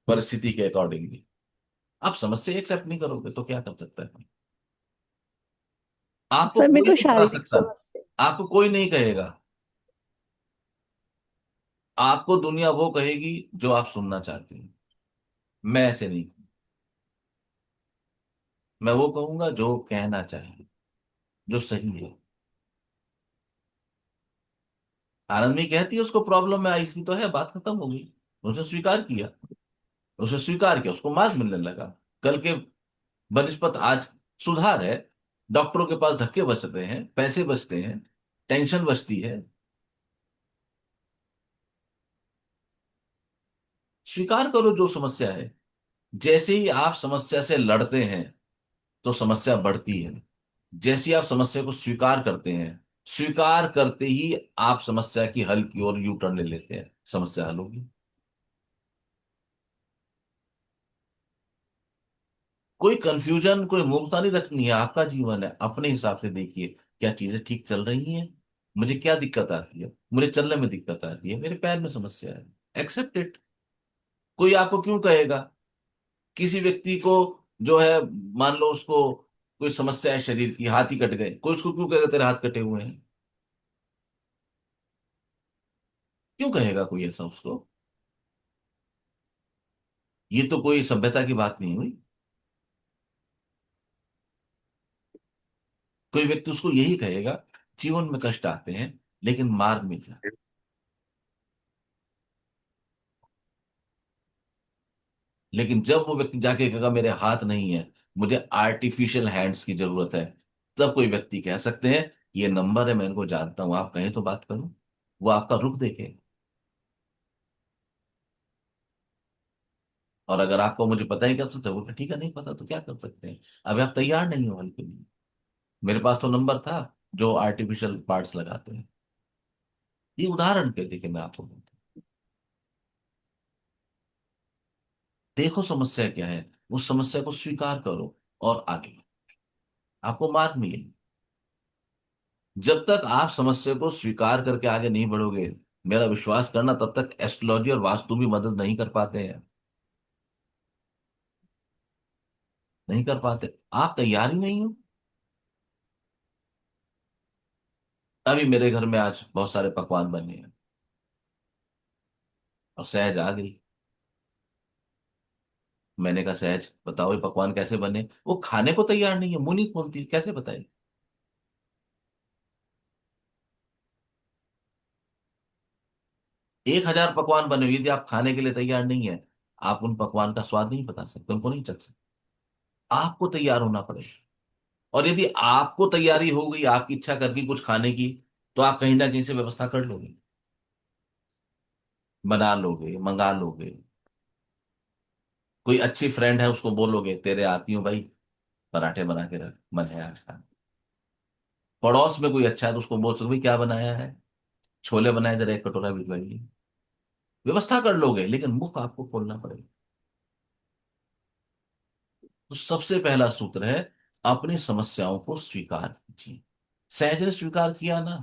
परिस्थिति के अकॉर्डिंगली। आप समस्या एक्सेप्ट नहीं करोगे तो क्या कर सकता है? आपको सर मेरे कोई को नहीं बता शारीरिक सकता, समस्या। आपको कोई नहीं कहेगा। आपको दुनिया वो कहेगी जो आप सुनना चाहते हैं। मैं ऐसे नहीं, मैं वो कहूंगा जो कहना चाहिए, जो सही है। आनंद में कहती है उसको प्रॉब्लम में आई इसकी तो है, बात खत्म हो गई। उसने स्वीकार किया, उसने स्वीकार किया, उसको मार्ग मिलने लगा। कल के बनस्पत आज सुधार है। डॉक्टरों के पास धक्के बच रहे हैं, पैसे बचते हैं, टेंशन बचती है। स्वीकार करो जो समस्या है। जैसे ही आप समस्या से लड़ते हैं तो समस्या बढ़ती है। जैसे ही आप समस्या को स्वीकार करते हैं, स्वीकार करते ही आप समस्या की हल की ओर यू टर्न ले लेते हैं, समस्या हल होगी। कोई कंफ्यूजन, कोई मुक्ता नहीं रखनी है। आपका जीवन है, अपने हिसाब से देखिए क्या चीजें ठीक चल रही हैं। मुझे क्या दिक्कत आती है? मुझे चलने में दिक्कत आती है, मेरे पैर में समस्या है। Accept it. कोई आपको क्यों कहेगा? किसी व्यक्ति को जो है, मान लो उसको कोई समस्या है शरीर की, हाथ ही कट गए, कोई उसको क्यों कहेगा तेरे हाथ कटे हुए हैं? क्यों कहेगा कोई ऐसा उसको? ये तो कोई सभ्यता की बात नहीं हुई। कोई व्यक्ति उसको यही कहेगा जीवन में कष्ट आते हैं लेकिन मार्ग मिल जाए। लेकिन जब वो व्यक्ति जाके कहेगा मेरे हाथ नहीं है, मुझे आर्टिफिशियल हैंड्स की जरूरत है, तब कोई व्यक्ति कह सकते हैं ये नंबर है, मैं इनको जानता हूं, आप कहें तो बात करूं। वो आपका रुख देखे। और अगर आपको मुझे पता ही कर सकते, वो कहे, ठीक है नहीं पता तो क्या कर सकते हैं, अभी आप तैयार नहीं हो हल के लिए। मेरे पास तो नंबर था जो आर्टिफिशियल पार्ट्स लगाते हैं। ये उदाहरण के देखिए मैं आपको बोलता हूं। देखो समस्या क्या है, उस समस्या को स्वीकार करो और आगे बढ़ो। आपको मार्ग मिलेगी। जब तक आप समस्या को स्वीकार करके आगे नहीं बढ़ोगे, मेरा विश्वास करना, तब तक एस्ट्रोलॉजी और वास्तु भी मदद नहीं कर पाते हैं। नहीं कर पाते। आप तैयार ही नहीं हो। अभी मेरे घर में आज बहुत सारे पकवान बने हैं और सहज आ गई। मैंने कहा सहज बताओ ये पकवान कैसे बने? वो खाने को तैयार नहीं है, मुंह नहीं खोलती, कैसे बताए? 1,000 पकवान बने हुए, यदि आप खाने के लिए तैयार नहीं है, आप उन पकवान का स्वाद नहीं बता सकते, उनको नहीं चख सकते। आपको तैयार होना पड़ेगा। और यदि आपको तैयारी हो गई आपकी इच्छा करके कुछ खाने की, तो आप कहीं ना कहीं से व्यवस्था कर लोगे, बना लोगे, मंगा लोगे। कोई अच्छी फ्रेंड है उसको बोलोगे तेरे आती हूँ भाई, पराठे बना के रख, मन है आज खाने। पड़ोस में कोई अच्छा है तो उसको बोल सको भाई क्या बनाया है, छोले बनाए जरा 1 कटोरा भिजवाइए। व्यवस्था कर लोगे, लेकिन मुख आपको खोलना पड़ेगा। तो सबसे पहला सूत्र है अपनी समस्याओं को स्वीकार कीजिए। सहज ने स्वीकार किया ना,